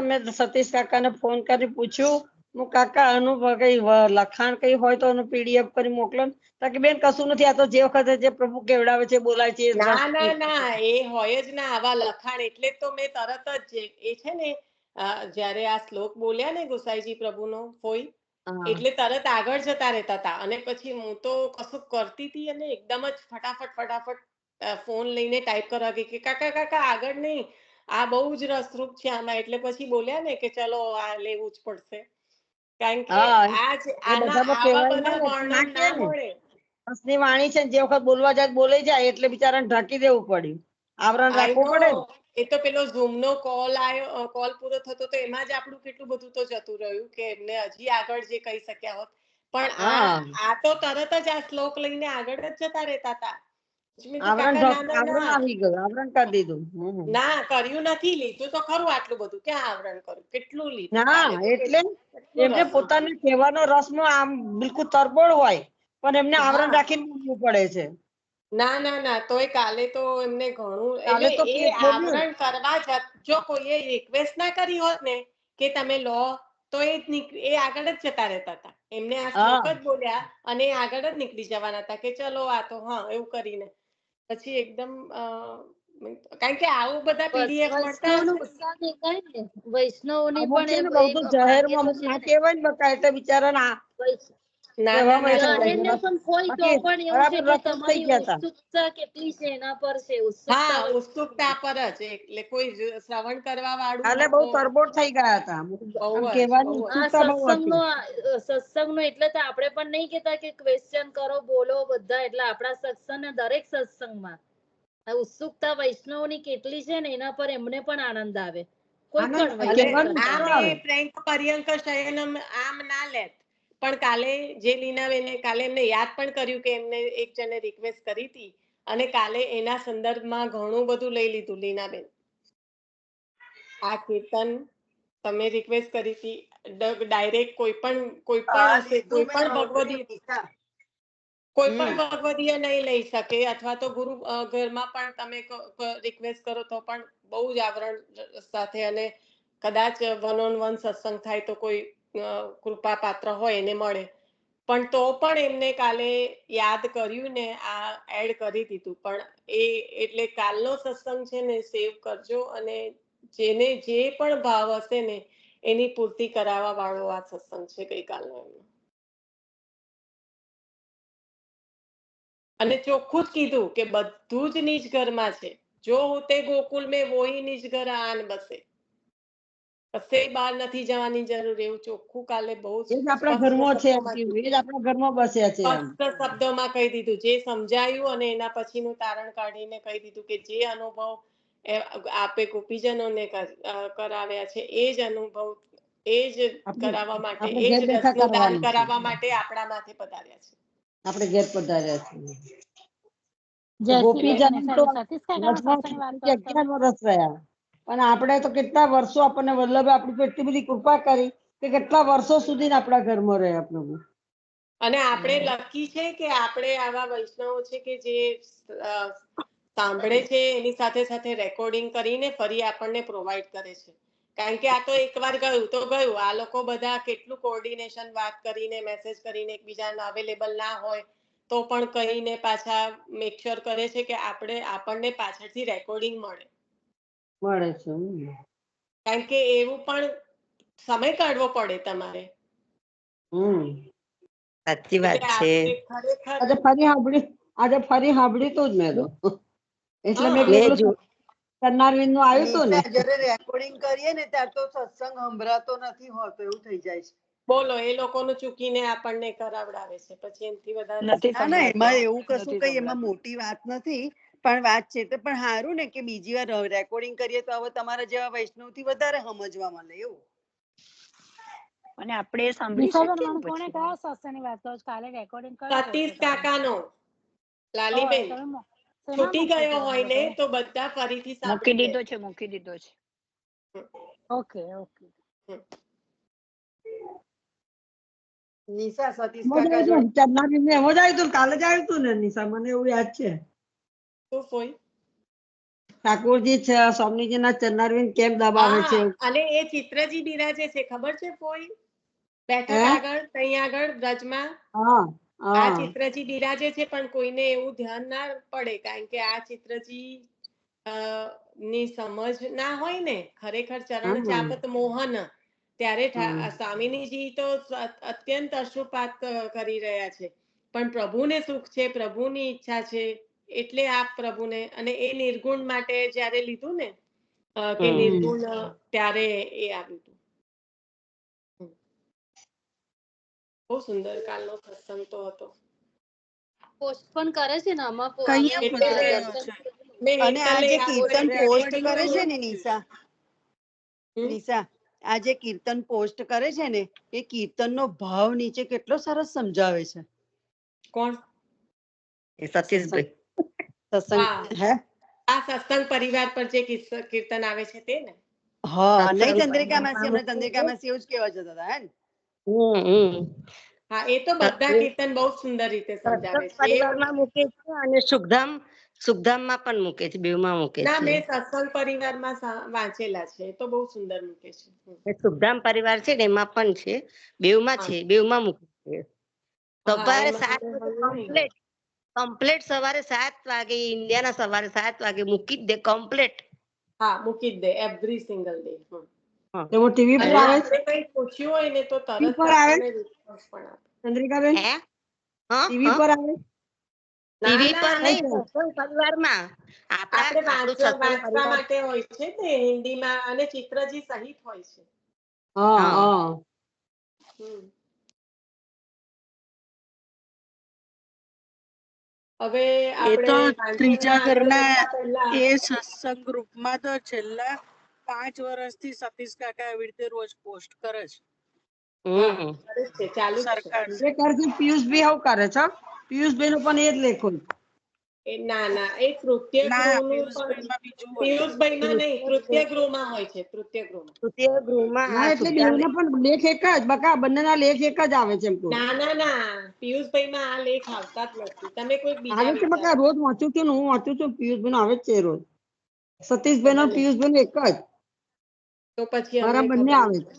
મેં સતીશ કાકાને ફોન કરી પૂછ્યું, હું કાકા આનું કઈ લખાણ કઈ હોય તો એનું PDF કરી મોકલો. કે બેન કશું નથી, આ તો જે વખતે જે પ્રભુ કેવડાવે છે, બોલાય છે. ના, એ હોય જ ના આવા લખાણ. એટલે તો મેં તરત જ એ છે ને, જ્યારે આ શ્લોક બોલ્યા ને ગુસાઈજી પ્રભુનો હોય, એટલે તરત આગળ જતા રહેતા હતા. અને પછી હું તો કશું કરતી હતી અને એકદમ જ ફટાફટ ફોન લઈને ટાઈપ કરવા ગઈ કે કાકા આગળ નહીં, આ બહુ જ રસરૂપ છે આમાં. એટલે પછી બોલ્યા ને કે ચલો આ લેવું જ પડશે, કારણ કે આવા બધા વર્ણન ના મળે. હસની વાણી છે, જે વખત બોલવા જાય બોલાઈ જાય, એટલે બિચારાને ઢાંકી દેવું પડ્યું, આવરણ રાખવું પડે. એ તો પેલો ઝૂમ નો કોલ પૂરો થતો તો એમાં જ આપણું કેટલું બધું તો જતું રહ્યું કે એમને હજી આગળ જે કહી શક્યા હોત. પણ આ તો તરત જ આ શ્લોક લઈને આગળ જ જતા રહેતા હતા. આવરણ કરી દીધું. ના, કર્યું નથી. લીધું તો ખરું આટલું બધું, ક્યાં આવરણ કર્યું, કેટલું લીધું. એટલે એમને પોતાને કહેવાનો રસનો આમ બિલકુલ તરબોળ હોય, પણ એમને આવરણ રાખીને બોલવું પડે છે. ના, તોય કાલે તો એમને ઘણું, એટલે એ આવરણ કરવા જો કોઈએ રિક્વેસ્ટ ના કરી હોત ને કે તમે લો, તો એ આગળ જ જતા રહેતા હતા. એમને આ શ્લોક જ બોલ્યા અને આગળ જ નીકળી જવાના હતા કે ચલો આ તો હા એવું કરીને પછી એકદમ કારણ કે આવું બધા પીડીએફ મળતા વૈષ્ણવનો હશે ઉત્સાહ દેખાય ને વૈષ્ણવની અમુક છે પણ ને બહુ તો જાહેરમાં માન્યતા અમુક છે ના ને. કહેવાય ને બકા એટલે બિચારા ના ના કહેવામાં ના એટલે ના જાહેરને પણ કોઈ તો બાકી પણ એવું છે બરાબર કે રસ જ થઈ તમારી ગયા હતા. ઉત્સુકતા કેટલી છે એના પર છે. હા ઉત્સુકતા પર જ એટલે કોઈ શ્રવણ કરવા વાળું એટલે બહુ તરબોળ થઈ ગયા હતા આમ કહેવાની બહુ જ આ ઉત્સુકતા બહુ હતી. સત્સંગનો એટલે તો આપણે પણ નહીં કેતા કે ક્વેશ્ચન કરો બોલો બધા એટલે આપણા સત્સંગ દરેક સત્સંગમાં આ ઉત્સુકતા વૈષ્ણવની કેટલી છે ને એના પર એમને પણ આનંદ આવે કોઈ પણ કહેવાની વૈષ્ણવ ઉત્સુકતા આમ આવે. એ પ્રેંક પર્યંક શયનમ આમ ના લેત પણ કાલે જે લીનાબેને કાલે એમને યાદ પણ કર્યું કે એમને એક જણે રિક્વેસ્ટ કરી હતી અને કાલે એના સંદર્ભમાં ઘણું બધું લઈ લીધું લીનાબેન. આ કીર્તન તમે રિક્વેસ્ટ કરી હતી ડાયરેક્ટ કોઈ પણ હશે કોઈ પણ ભગવદી કોઈ પણ ભગવદીય નહીં લઈ શકે અથવા તો ગુરુ ઘરમાં પણ તમે રિક્વેસ્ટ કરો તો પણ બહુ જ આવરણ સાથે અને કદાચ વન ઓન વન સત્સંગ થાય તો કોઈ કૃપા પાત્ર હોય એને મળે પણ તો પણ એમને કાલે યાદ કર્યું ને આ એડ કરી દીધું પણ એ એટલે કાલનો સત્સંગ છે ને સેવ કરજો અને જેને જે પણ ભાવ હશે ને એની પૂર્તિ કરાવવા વાળો આ સત્સંગ છે ગઈકાલનો એમનો. અને ચોખ્ખું જ કીધું કે બધું જ નિજ ઘરમાં છે. જો હોતે ગોકુલ મેં વોહી નિજ ઘર આન બસે. કશે બહાર નથી જવાની જરૂર એવું ચોખ્ખું કાલે બહુ એ જ આપણા ઘરમાં છે એમ કીધું, એ જ આપણા ઘરમાં બસ્યા છે એમ. સ્પષ્ટ શબ્દોમાં કહી દીધું જે સમજાયું અને એના પછીનું તારણ કાઢીને કહી દીધું કે જે અનુભવ આપે ગોપીજનોને કરાવ્યા છે એ જ અનુભવ એ જ કરાવવા માટે આપણે એ ઘેર જ બેઠા રસનું દાન કરવાનું છે. કરાવવા માટે આપણા માથે પધાર્યા છે. આપણે ઘેર પધાર્યા છીએ. જય શ્રી ગોપીજન કૃષ્ણ. તો સતીશ કાકાનો સત્સંગની વાત કરતો. 11 વર્ષ રહ્યા પણ આપણે તો કેટલા વર્ષો આપણને વલ્લભે આપણી પર એટલી બધી કૃપા કરી કે કેટલા વર્ષો સુધી આપણા ઘરમાં રહ્યા પ્રભુ. અને આપણે લકી છે કે આપણે આવા વૈષ્ણવો છે કે જે સાંભળે છે એની સાથે સાથે રેકોર્ડિંગ કરીને ફરી આપણને પ્રોવાઈડ કરે છે કારણ કે આ તો એકવાર ગયું તો ગયું. આ લોકો બધા કેટલું કોઓર્ડિનેશન વાત કરીને મેસેજ કરીને એકબીજાને અવેલેબલ ના હોય તો પણ કહીને પાછા મેકશ્યોર કરે છે કે આપણને પાછળથી રેકોર્ડિંગ મળે છે. કારણ કે એવું પણ સમય કાઢવો પડે તમારે. સાચી વાત છે. આજે ફરી સાંભળ્યું તું જ મેં તો એટલે મેં મેં કીધું જો કરનારવિંદ નું આવ્યું હતું ને નિશા જયારે રેકોર્ડિંગ કરીએ ને ત્યારે તો સત્સંગ સંભળાતો નથી હોતો એવું થઈ જાય છે. બોલો એ લોકોનું ચૂકીને આપણને કરાવડાવે છે પછી એનાથી વધારે નથી ના ના સંભળાતું. એમાં એવું કશું નથી કઈ એમાં સંભળાતું. મોટી વાત નથી પણ વાત છે તો પણ સારું ને કે બીજી વાર રેકોર્ડિંગ કરીએ તો હવે તમારા જેવા વૈષ્ણવ થી વધારે સમજવા મળે એવું. અને આપણે એ સાંભળી શકીએ ને કોને પછી. કયા સત્સંગની વાત કરો છો? કાલે રેકોર્ડિંગ કયો સતીશ કાકાનો લાલીબેન તમે છૂટી ગયો હોય ને તો બધા ફરીથી મૂકી સાંભળી લે. દીધો છે, મૂકી દીધો છે. Okay okay. નિશા સતીશ કાકા જોડે કરનારવિંદ ને એમ જ આવ્યું હતું કાલે જ આવ્યું હતું ને નિશા મને એવું યાદ છે. શું કોઈ ઠાકોરજી છે સ્વામીજી ના ચરનારવિંદ કેમ દબાવે છે. અને એ ચિત્રજી બિરાજે છે ખબર છે કોઈ બેઠક આગળ ત્યાં આગળ બ્રજમાં આ ચિત્રજી બિરાજે છે પણ કોઈને એવું ધ્યાન ના પડે કારણ કે આ ચિત્રજી ની સમજ ના હોય ને ખરેખર ચરણ ચાપત મોહન ત્યારે સ્વામિનીજી તો અત્યંત અશ્રુપાત કરી રહ્યા છે પણ પ્રભુને સુખ છે પ્રભુની ઈચ્છા છે એટલે આપ પ્રભુને અને એ નિર્ગુણ માટે જયારે લીધું ને કે નિર્ગુણ ત્યારે એ આવ્યું હતું. બહુ સુંદર કાલનો સત્સંગ તો હતો. પોસ્ટ પણ કરે છે ને આમાં અને આ જે કીર્તન પોસ્ટ કરે છે ને નિશા આ જે કીર્તન પોસ્ટ કરે છે ને એ કીર્તન નો ભાવ નીચે કેટલો સરસ સમજાવે છે. કોણ? એ સતીશભાઈ. સત્સંગ હે આ સત્સંગ પરિવાર પર જે કીર્તન આવે છે તે ને. હા નહીં ચંદ્રિકા માસી હમણાં ચંદ્રિકા માસી એવું જ કહેવા જતા હતા હે ને. હા એ તો બધા કીર્તન બહુ સુંદર રીતે સમજાવે છે. પરિવારમાં મૂકે છે અને સુખધામમાં પણ મૂકે છે, બેવમાં મૂકે ના છે. મેં સત્સંગ પરિવારમાં વાંચેલા છે તો બહુ સુંદર મૂકે છે. સુખધામ પરિવાર છે ને એમાં પણ છે, બેવમાં છે, બેવમાં મૂકે સવારે એમાં 7 મને વાગે હોય નહીં. કમ્પ્લેટ સવારે 7 વાગે ઇન્ડિયાના સવારે 7 વાગે મૂકી જ દે કમ્પ્લેટ. હા મૂકી જ દે એવરી સિંગલ ડે. એમાં ટીવી પર અને આવે આપણે કઈ પૂછ્યું હોય ને તો ટીવી તરત પર આવે આપણને રિસ્પોન્સ પણ આપે. ચંદ્રિકાબેન હે હા ટીવી પર આવે ના ટીવી પર ના નહીં સત્સંગ પરિવારમાં આપણે આપણું સત્સંગ વાંચવા પરિવાર. માટે હોય છે ને હિન્દીમાં અને ચિત્રજી સહિત હોય છે. હા હા. હા હમ. હવે એ આપણે તો વાંચનમાં ત્રીજા આગળ ઘરના વધતા પહેલા એ સત્સંગ ગ્રુપમાં તો છેલ્લા 5 વર્ષથી સતીશ કાકા એવી રીતે રોજ પોસ્ટ કરે છે હા હમ કરે જ છે ચાલુ જ છે. સરકાર એ કરશે પિયુષભાઈ આવું કરે છે પિયુષભાઈ નો પણ એ જ લેખો ના ના એ તૃતીય ના ગૃહનું પણ પિયુષભાઈમાં બીજું હોય પિયુષભાઈમાં નહીં તૃતીય ગૃહમાં હોય છે તૃતીય ગૃહમાં. તૃતીય ગૃહમાં ના આ એટલે સુખદાન બેવના પણ લેખ એક જ બકા બંનેના લેખ એક જ આવે છે એમ કહું ના પિયુષભાઈમાં આ લેખ આવતા જ નથી. તમે કોઈ બીજા આવે છે બકા વિચારો. રોજ વાંચું છું ને હું વાંચું છું પિયુષભાઈ નો આવે જ છે રોજ સતીશભાઈ નો ખબર નહીં. પિયુષભાઈ નો એક જ તો પછી મારા અમને બંને ખબર આવે નહીં. છે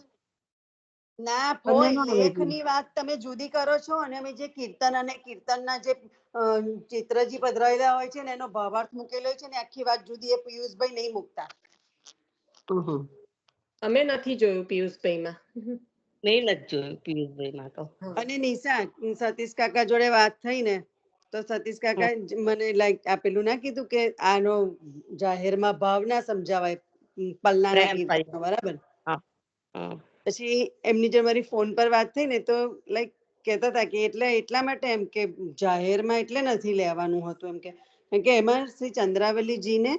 ના બંને ફોઈ નો આવે છે લેખની વાત તમે જુદી કરો છો અને અમે જે કીર્તન અને કીર્તનના જે ચિત્રજી પધરાયેલા હોય છે ને એનો ભાવાર્થ મૂકેલો હોય છે ને આખી વાત જુદી એ પિયુષભાઈ નહીં મૂકતા. હં. અમે નથી જોયું પિયુષભાઈમાં. મેં નથી જોયું પિયુષભાઈમાં તો. અને નિશા સતીશ કાકા જોડે વાત થઈ ને તો સતીશ કાકા મને લાઈક આપેલું ના કીધું કે આનો જાહેરમાં ભાવ ના સમજાવાય પલ્લાના પ્રેમ કીર્તન પરિવાર. બરાબર. હા હમ. પછી એમની જે મારી ફોન પર વાત થઈ ને તો લાઈક કહેતા હતા કે એટલે એટલા માટે એમ કે જાહેરમાં એટલે નથી લેવાનું હતું એમ કે એમાં શ્રી ચંદ્રાવલીજીને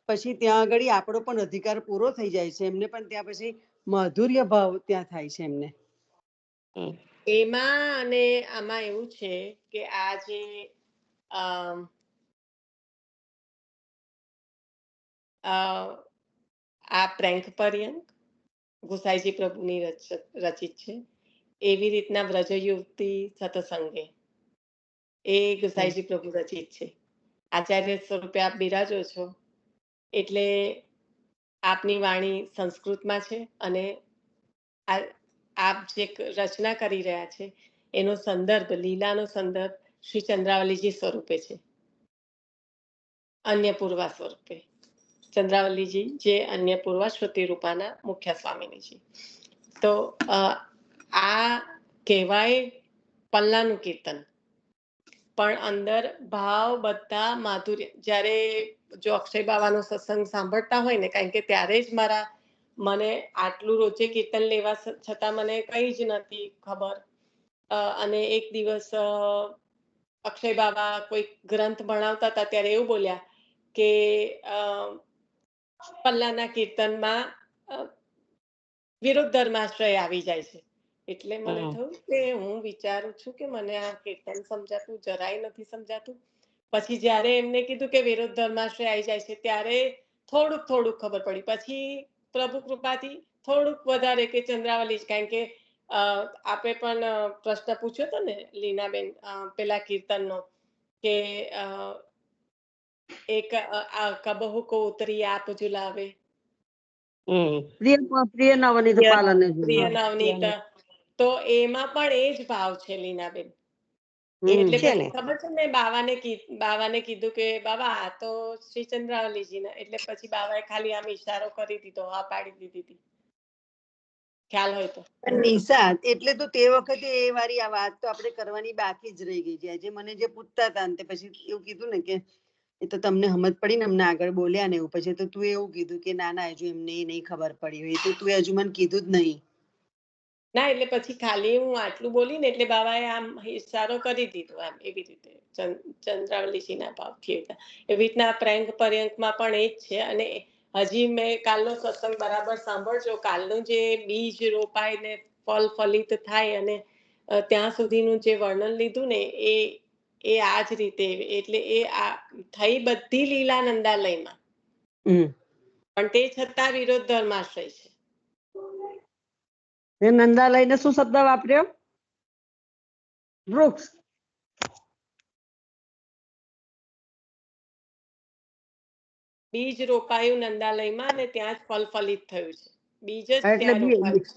પછી ત્યાં આગળ આપણો પણ અધિકાર પૂરો થઈ જાય છે એમને પણ ત્યાં પછી માધુર્ય ભાવ ત્યાં થાય છે એમને. હમ. એમાં અને આમાં એવું છે કે આ જે અમ, આ પ્રેંક પર્યંક ગુસાઈજી પ્રભુની રચિત છે. એવી રીતના વ્રજ યુવતી સતસંગે એ ગુસાઈજી પ્રભુ રચિત છે. આચાર્ય સ્વરૂપે આપ બિરાજો છો એટલે આપની વાણી સંસ્કૃતમાં છે અને આપ જે રચના કરી રહ્યા છે એનો સંદર્ભ લીલાનો સંદર્ભ શ્રી ચંદ્રાવલીજી સ્વરૂપે છે અન્ય પૂર્વા સ્વરૂપે. ચંદ્રાવલીજી જે અન્ય પૂર્વા શ્રુતિ રૂપાના મુખ્ય સ્વામીની છે. તો આ કહેવાય પલ્લાનું કીર્તન પણ અંદર ભાવ બધા માધુર્ય જ્યારે જો અક્ષય બાવાનો સત્સંગ સાંભળતા હોય ને કારણ કે ત્યારે જ મને આટલું રોજે કીર્તન લેવા છતાં મને કઈ જ નથી ખબર. અને એક દિવસ અક્ષય બાબા કોઈ ગ્રંથ ભણાવતા હતા ત્યારે એવું બોલ્યા કે પલ્લાના કીર્તનમાં વિરુદ્ધ ધર્માશ્રય આવી જાય છે. એટલે મને થયું કે હું વિચારું છું કે મને આ કીર્તન સમજાતું જરાય નથી સમજાતું. પછી જ્યારે એમને કીધું કે વિરુદ્ધ ધર્માશ્રય આવી જાય છે ત્યારે થોડુંક ખબર પડી. પછી પ્રભુ કૃપાથી થોડુંક વધારે કે ચંદ્રાવલી કારણ કે આપે પણ પ્રશ્ન પૂછ્યો હતો ને લીનાબેન પેલા કીર્તનનો કે એક કબહુ કો ઉતરી આપ ઝુલાવે પ્રિય નવનીત પાલન પ્રિય નવનીત તો એમાં પણ એ જ ભાવ છે લીનાબેન. એટલે છે પછી ને ખબર છે ને બાવાને કીધું કે બાબા આ તો શ્રી ચંદ્રાવલીજી ના એટલે પછી બાબાએ ખાલી આમ ઈશારો કરી દીધો હા પાડી દીધી હતી ખ્યાલ હોય તો. નિશા એટલે તો તે વખતે એ વારી આ વાત તો આપણે કરવાની બાકી જ રહી ગઈ છે. આજે મને જે પૂછતા હતા ને પછી એવું કીધું ને કે એ તો તમને સમજ પડી ને અમને આગળ બોલ્યા ને એવું પછી તો તું એવું કીધું કે ના ના હજુ એમને નહીં ખબર પડી હોય તો તું હજુ મને કીધું જ નહીં. ના એટલે પછી ખાલી હું આટલું બોલી ને એટલે બાબાએ આમ ઈશારો કરી દીધો આમ એવી રીતે ચંદ્રાવલીજીના ભાવથી એવી રીતના પ્રેંક પર્યંકમાં પણ એ જ છે. અને હજી મેં કાલનો સત્સંગ બરાબર સાંભળજો. કાલનું જે બીજ રોપાય ને ફળ ફલિત થાય અને ત્યાં સુધીનું જે વર્ણન લીધું ને એ આ જ રીતે એટલે એ આ થઈ બધી લીલા નંદાલયમાં પણ તે છતાં વિરોધ ધર્માશ્રય છે. એ નંદાલયને શું શબ્દ વાપર્યો? વૃક્ષ. બીજ રોપાયું નંદાલયમાં અને ત્યાં જ ફળ ફલિત થયું છે. બીજ જ એટલે ત્યાં રોપાયું છે.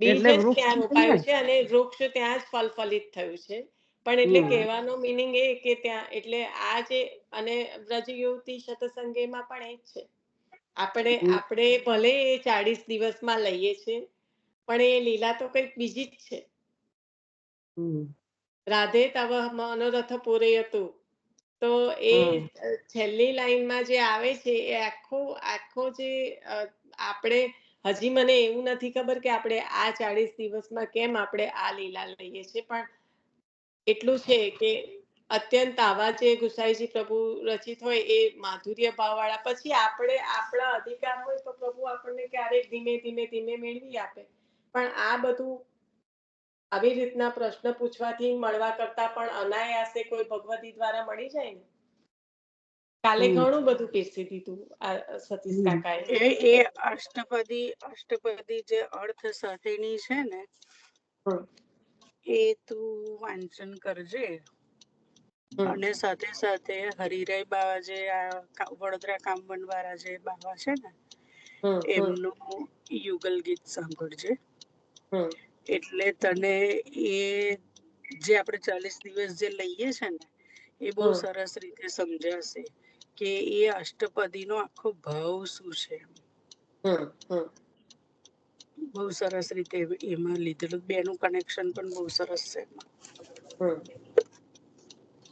બીજ એટલે જ વૃક્ષ ત્યાં છે રોપાયું ને? છે અને વૃક્ષ ત્યાં જ ફલિત થયું છે. પણ એટલે કહેવાનો મીનિંગ એ કે ત્યાં એટલે આ જે અને વ્રજ યુવતી સત્સંગેમાં પણ એ જ છે. આપણે ભલે એ 40 દિવસમાં લઈએ છીએ, પણ એ લીલા તો કંઈક બીજી જ છે. રાધે તવ મનોરથ પૂરયતું, તો એ છેલ્લી લાઈનમાં જે આવે છે એ આખો જે આપણે હજી મને એવું નથી ખબર કે આપણે આ 40 દિવસમાં કેમ આપણે આ લીલા લઈએ છીએ, પણ એટલું છે કે અત્યંત આવા જે ગુસાઈજી પ્રભુ રચિત હોય એ માધુર્ય ભાવવાળા, પછી આપણે આપણા અધિકાર હોય તો પ્રભુ આપણને ક્યારેક ધીમે ધીમે ધીમે મેળવી આપે. પણ આ બધું આવી રીતના પ્રશ્ન પૂછવાથી મળવા કરતા પણ અનાયાસે કોઈ ભગવતી દ્વારા મળી જાય ને. કાલે ઘણું બધું પીરસી દીધું આ સતીશ કાકાએ. એ અષ્ટપદી જે અર્થ સાથેની છે ને, એ તું વાંચન કરજે. અને સાથે સાથે હરિરાય બાવા જે આ વડોદરા કામવન વાળા જે બાવા છે ને, એમનું યુગલ ગીત સાંભળજે. એટલે તને એ જે આપણે 40 દિવસ જે લઈએ છે ને, એ બહુ સરસ રીતે સમજાશે કે એ અષ્ટપદી નો આખો ભાવ શું છે. બહુ સરસ રીતે એમાં લીધેલું, બેનું કનેક્શન પણ બહુ સરસ છે એમાં.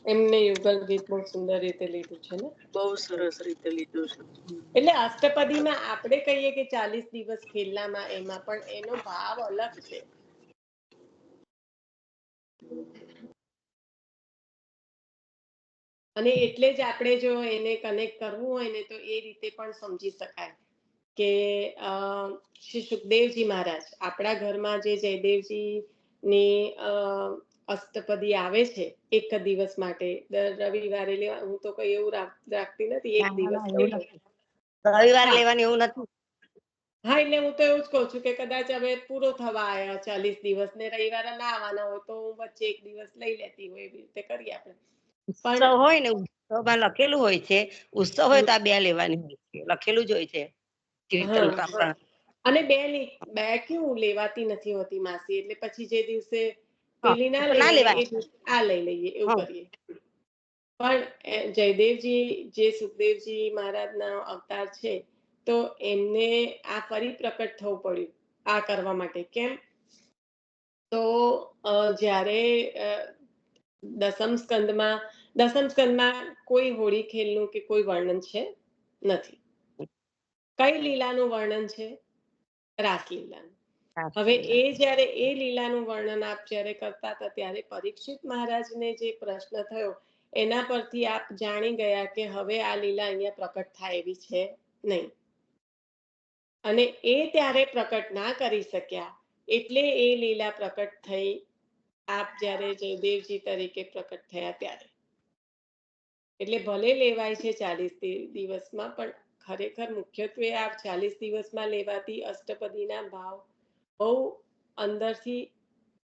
એમને યુગલ ગીત બહુ સુંદર રીતે લીધું છે ને. બહુ સરસ રીતે લીધું છે. એટલે અષ્ટપદીમાં આપણે કહીએ કે 40 દિવસ ખેલનામાં, એમાં પણ એનો ભાવ અલગ છે. અને એટલે જ આપણે જો એને કનેક્ટ કરવું હોય ને તો એ રીતે પણ સમજી શકાય કે શ્રી સુખદેવજી મહારાજ, આપણા ઘરમાં જે જયદેવજી ની અષ્ટપદી આવે છે એક દિવસ માટે દર રવિવારે લેવા, હું તો કઈ એવું રાખતી નથી, એક દિવસ લઈ લઉં. રવિવારે લેવાની એવું નથી. હા, એટલે હું તો એવું જ કહું છું કે કદાચ હવે પૂરો થવા આવ્યા 40 દિવસ ને રવિવારે ના આવવાના હોય તો હું વચ્ચે એક દિવસ લઈ લેતી હોય, એવી રીતે કરીએ આપણે. ઉત્સવ હોય ને, ઉત્સવમાં લખેલું હોય છે, ઉત્સવ હોય તો આ 2 લેવાની હોય છે, લખેલું જ હોય છે કીર્તન કાપડા. અને બે કેવું લેવાતી નથી હોતી માસી, એટલે પછી જે દિવસે પેલી ના લઈએ એ આ લઈ લઈએ, એવું કરીએ. પણ જયદેવજી જે સુખદેવજી મહારાજના અવતાર છે, તો એમને આ ફરી પ્રકટ થવું પડ્યું આ કરવા માટે. કેમ? તો જ્યારે દસમ સ્કંદમાં કોઈ હોળી ખેલનું કે કોઈ વર્ણન છે નથી. કઈ લીલાનું વર્ણન છે? રાસલીલાનું. હવે એ જ્યારે એ લીલાનું વર્ણન આપ જ્યારે કરતા હતા, ત્યારે પરીક્ષિત મહારાજને જે પ્રશ્ન થયો એના પરથી આપ જાણી ગયા કે હવે આ લીલા અહીંયા પ્રકટ થાય એવી છે નહીં. અને એ ત્યારે પ્રકટ ના કરી શક્યા, એટલે એ લીલા પ્રકટ થઈ આપ જ્યારે જયદેવજી તરીકે પ્રકટ થયા ત્યારે. એટલે ભલે લેવાય છે 40 દિવસમાં, પણ ખરેખર મુખ્યત્વે આ 40 દિવસમાં લેવાતી અષ્ટપદીના ભાવ બહુ અંદરથી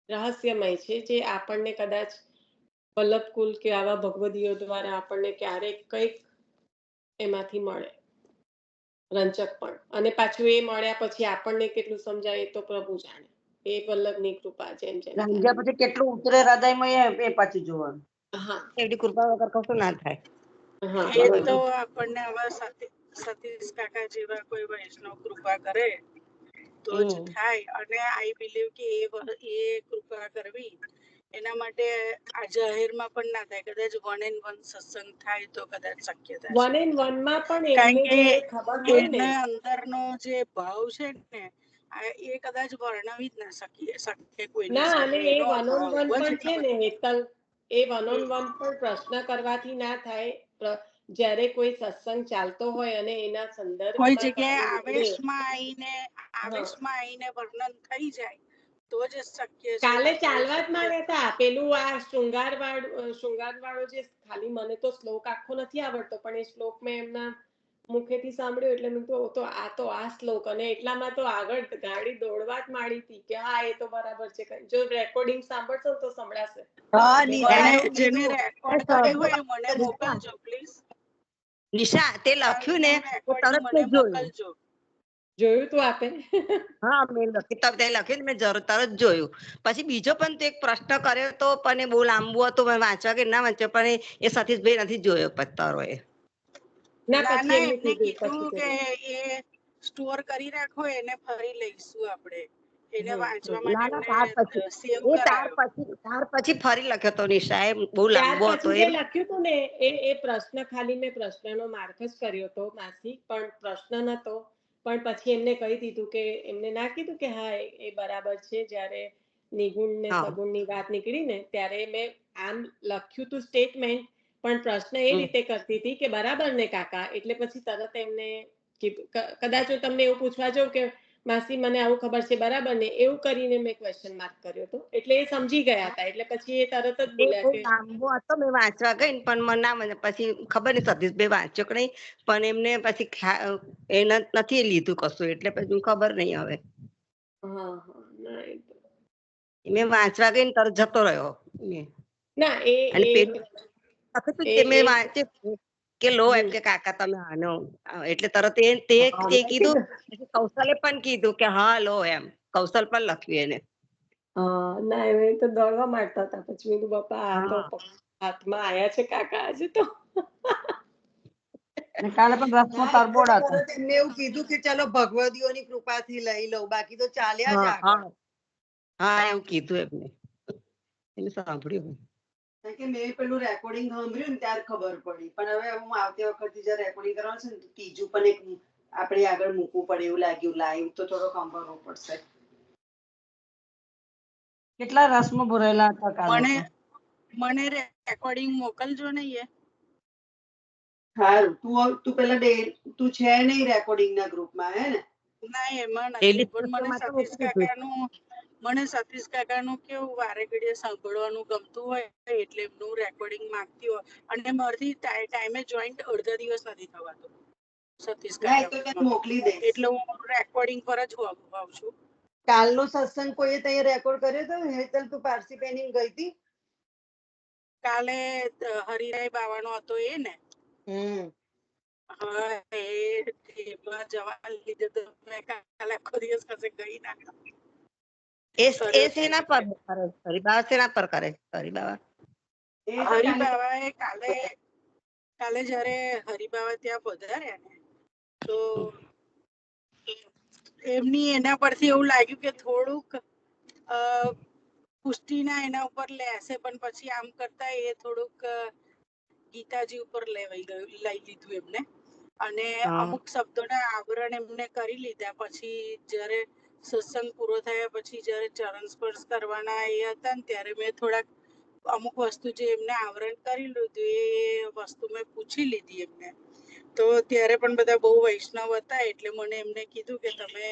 રહસ્યમય છે, જે આપણને કદાચ વલ્લભકુલ કે આવા ભગવદીઓ દ્વારા આપણને ક્યારેક કંઈક એમાંથી મળે રંચક પણ. અને પાછું એ મળ્યા પછી આપણને કેટલું સમજાય એ તો પ્રભુ જાણે. એ વલ્લભની કૃપા. જેમ રાંધ્યા પછી કેટલું ઉતરે હૃદયમાં એ પાછું જોવાનું. એવી કૃપા વગર કશું ના થાય. એ તો આપણને હવે સતીશ કાકા જેવા કોઈ વૈષ્ણવ કૃપા કરે તો જ થાય. અને આઈ બિલીવ કે એ કૃપા કરવી એના માટે આ જાહેરમાં પણ ના થાય, કદાચ 1 and 1 સત્સંગ થાય તો કદાચ શક્ય થાય. 1 and 1 માં પણ કારણ એમને જે ખબર હોય ને, એના અંદરનો જે ભાવ છે ને, એ કદાચ વર્ણવી જ ના શકે કોઈની ના. અને સામે. એ એનો 1 on 1 ભાવ જ પણ એટલો છે ને હેતલ, એ 1 on 1 પણ પ્રશ્ન કરવાથી ના થાય. જ્યારે કોઈ સત્સંગ ચાલતો હોય અને એના કોઈ સંદર્ભમાં જગ્યાએ તમને આવેશમાં આવીને વર્ણન થઈ જાય તો જ શક્ય છે. કાલે ચાલવા જ માંડ્યા હતા. પેલું આ શૃંગાર વાળો જે, ખાલી મને તો શ્લોક આખો નથી આવડતો, પણ એ શ્લોક મેં એમના મુખેથી સાંભળ્યો એટલે મેં તો આ શ્લોક, અને એટલામાં તો આગળ ગાડી દોડવા જ માંડી હતી કે હા એ તો બરાબર છે. જો રેકોર્ડિંગ સાંભળશો તો સંભળાશે. જેને રેકોર્ડ કર્યું હોય મને મોકલજો પ્લીઝ. નિશા તે લખ્યું ને તો તરત જ જોયું. જોયું તું આપે? હા મેં લખ્યું મેં તરત જોયું. પછી બીજો પણ તો એક પ્રશ્ન કર્યો તો પણ એ બહુ લાંબુ હતું, મેં વાંચવા કે ના વાંચ્યો, પણ એ સતીશભાઈ નથી જોયો પત્તારો એ. ના ના પછી ના એમને એમને કીધું કીધું પછી કે કીધું. એ સ્ટોર કરી રાખો, એને ફરી લઈશું આપણે. એને વાંચવા ના માટે ના એમને સેવ કરાયો. ત્યાર પછી ફરી લખ્યો તો નિશા, એ બહુ ત્યાર લાંબો હતો પછી એ. જે લખ્યું હતું ને એ પ્રશ્ન ખાલી મેં પ્રશ્નનો માર્ક જ કર્યો હતો માસી, પણ પ્રશ્ન નતો. પણ પછી એમને કહી દીધું કે એમને ના કીધું કે હા એ બરાબર છે. જ્યારે નિગુણ ને હા સગુણની વાત નીકળી ને ત્યારે મેં આમ લખ્યું તું સ્ટેટમેન્ટ, પણ પ્રશ્ન એ રીતે કરતી હતી કે બરાબર ને કાકા, એટલે પછી તરત એમને કદાચ હું તમને એવું પૂછવા જાઉં કે માસી મને આવું ખબર છે બરાબર ને, એવું કરીને મેં ક્વેશ્ચન માર્ક કર્યો હતો, એટલે એ સમજી ગયા હતા. એટલે પછી એ તરત જ એ બોલ્યા બહુ કે લાંબો હતો, મેં વાંચવા ગઈ ને પણ મને ના મને પછી ખબર નહીં સતીશભાઈ વાંચ્યો કે નહીં, પણ એમને પછી એને નથી લીધું કશું, એટલે પછી ખબર નહીં હવે. હા હા ના મેં વાંચવા ગઈ ને તરત જતો રહ્યો. ના અને પેલું લખ્યું એ તે મેં એ વાંચ્યું કે લો એમ કે કાકા તમે આનો, એટલે તરત તે મેં કીધું. કીધું કૌશલે પણ કીધું કે હા લો એમ, કૌશલ પણ લખ્યું એને. ના એ તો દોડવા માંડતા હતા. પછી મેં કીધું બાપા આ તો હા હાથમાં આયા છે કાકા આજે તો. ને કાલે પણ રસનો ના એટલે તરબોળ હતો. તરત એમને એવું કીધું કે ચલો ભગવદીઓની કૃપાથી લઈ લઉં, બાકી તો ચાલ્યા જ હા આગળ. હા એવું કીધું એમને, એને સાંભળ્યું. કારણ કે મેં પેલું રેકોર્ડિંગ સાંભળ્યું ને ત્યારે ખબર પડી, પણ હવે હું આવતી વખતે જયારે રેકોર્ડિંગ કરવાનું છે ને તો ત્રીજું પણ એક આપણે આગળ મૂકવું પડે એવું લાગ્યું, લાઈવ તો થોડો સાંભળવો પડશે. કેટલા રસમાં ભરેલા હતા કાલે મને તો. મને રેકોર્ડિંગ મોકલજો ને એ. સારું, તું પેલા તું છે નહીં રેકોર્ડિંગ ના ગ્રુપમાં, હે ને? ના એમાં નથી, ડેલી પણ મને માં તો સતીશ મૂકી દીધું. કાકાનું કેવું વારે ઘડીએ સાંભળવાનું ગમતું હોય એટલે એમનું રેકોર્ડિંગ માંગતી હોય. અને મારાથી ટાઈમે જોઈન્ટ અડધા દિવસ નથી થવાતું સતીશ ના એ તો તને કાકામાં, મોકલી દઈશ. એટલે હું રેકોર્ડિંગ પર જ હોઉં છું. કાલનો સત્સંગ કોઈએ ત્યાં રેકોર્ડ કર્યો હતો? હેતલ તું પારસી પેની ગઈ હતી કાલે હરિરાય બાવાનો હતો એ ને? હા એમાં જવા લીધે તો મેં કાલે આખો દિવસ કશે ગઈ ના. એ શેના પર કરે? હરિબાબા શેના પર કરે? હરિબાબા હરિબાબા એ કાલે જયારે હરિબાબા ત્યાં પધાર્યા ને તો એમની એના પરથી એવું લાગ્યું કે થોડુંક પુષ્ટિના એના ઉપર લેશે, પણ પછી આમ કરતા એ થોડુંક ગીતાજી ઉપર લઈ લીધું એમને, અને હા અમુક શબ્દોના આવરણ એમને કરી લીધા. પછી જયારે સત્સંગ પૂરો થયા પછી જયારે ચરણ સ્પર્શ કરવાના એ હતા ને ત્યારે મેં થોડાક અમુક વસ્તુ જે એમને આવરણ કરી લીધું એ વસ્તુ મેં પૂછી લીધી એમને. તો ત્યારે પણ બધા બહુ વૈષ્ણવ હતા એટલે મને એમને કીધું કે તમે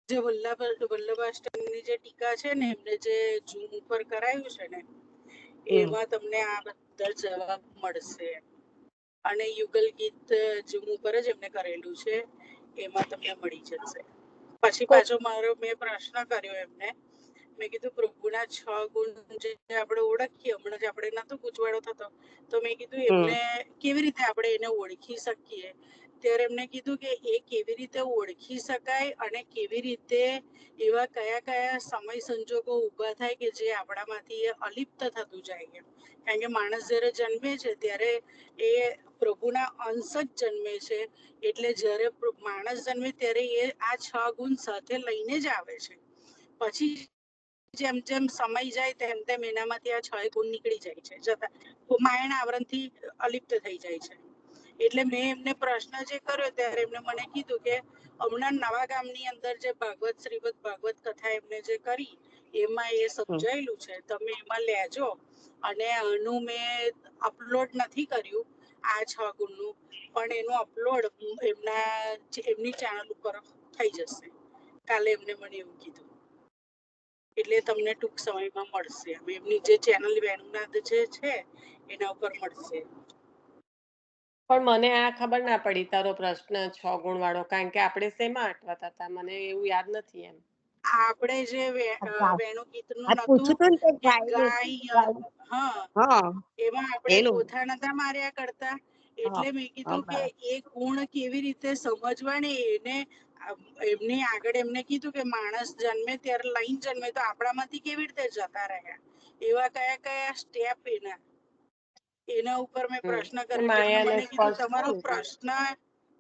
જે વલ્લભાષ્ટમીની જે ટીકા છે ને એમને જે ઝૂમ ઉપર કરાયું છે ને એમાં તમને આ બધા જવાબ મળશે. અને યુગલ ગીત ઝૂમ ઉપર જ એમને કરેલું છે, એમાં તમને મળી જશે. પછી પાછો મેં પ્રશ્ન કર્યો એમને, મેં કીધું પ્રભુના 6 ગુણ જે આપણે ઓળખીએ, હમણાં જ આપણે નતો ગૂંચવાડો થતો, તો મેં કીધું એમને કેવી રીતે આપણે એને ઓળખી શકીએ? ત્યારે એમને કીધું કે એ કેવી રીતે ઓળખી શકાય અને કેવી રીતે એવા કયા કયા સમય સંજોગો ઊભા થાય કે જે આપણામાંથી એ અલિપ્ત થતું જાય. કારણ કે માણસ જયારે જન્મે છે ત્યારે એ પ્રભુના અંશ જ જન્મે છે, એટલે જ્યારે માણસ જન્મે ત્યારે એ આ 6 ગુણ સાથે લઈને જ આવે છે. પછી જેમ જેમ સમય જાય તેમ તેમ એનામાંથી આ 6 ગુણ નીકળી જાય છે, જતા માયણ આવરણથી અલિપ્ત થઈ જાય છે. એટલે મેં એમને પ્રશ્ન જે કર્યો ત્યારે એમને મને કીધું કે હમણાં નવા ગામની અંદર જે શ્રીમદ ભાગવત કથા એમને જે કરી એમાં એ સમજાયેલું છે, તમે એમાં લેજો. અને આનું મેં અપલોડ નથી કર્યું આ 6 ગુણનું, પણ એનું અપલોડ એમની ચેનલ ઉપર થઈ જશે. કાલે એમને મને એવું કીધું, એટલે તમને ટૂંક સમયમાં મળશે. એમની જે ચેનલ વેણુનાથ જે છે એના ઉપર મળશે. પણ મને આ ખબર ના પડી તારો પ્રશ્ન 6 ગુણ વાળો, કારણ કે આપણે શેમાં અટવાતા હતા મને એવું યાદ નથી એમ. આપણે જે વેણુ ગીતનું નતું પૂછ્યું તું ને કે ગાય, હા હા એમાં આપણે એનું ગોથા નતા માર્યા કરતા, એટલે મેં કીધું કે એ ગુણ કેવી રીતે સમજવાની એમને આગળ એમને કીધું કે માણસ જન્મે ત્યારે લઈને જન્મે તો આપણામાંથી કેવી રીતે જતા રહ્યા, એવા કયા કયા સ્ટેપ એના ઉપર મેં પ્રશ્ન કર્યો. મને કીધું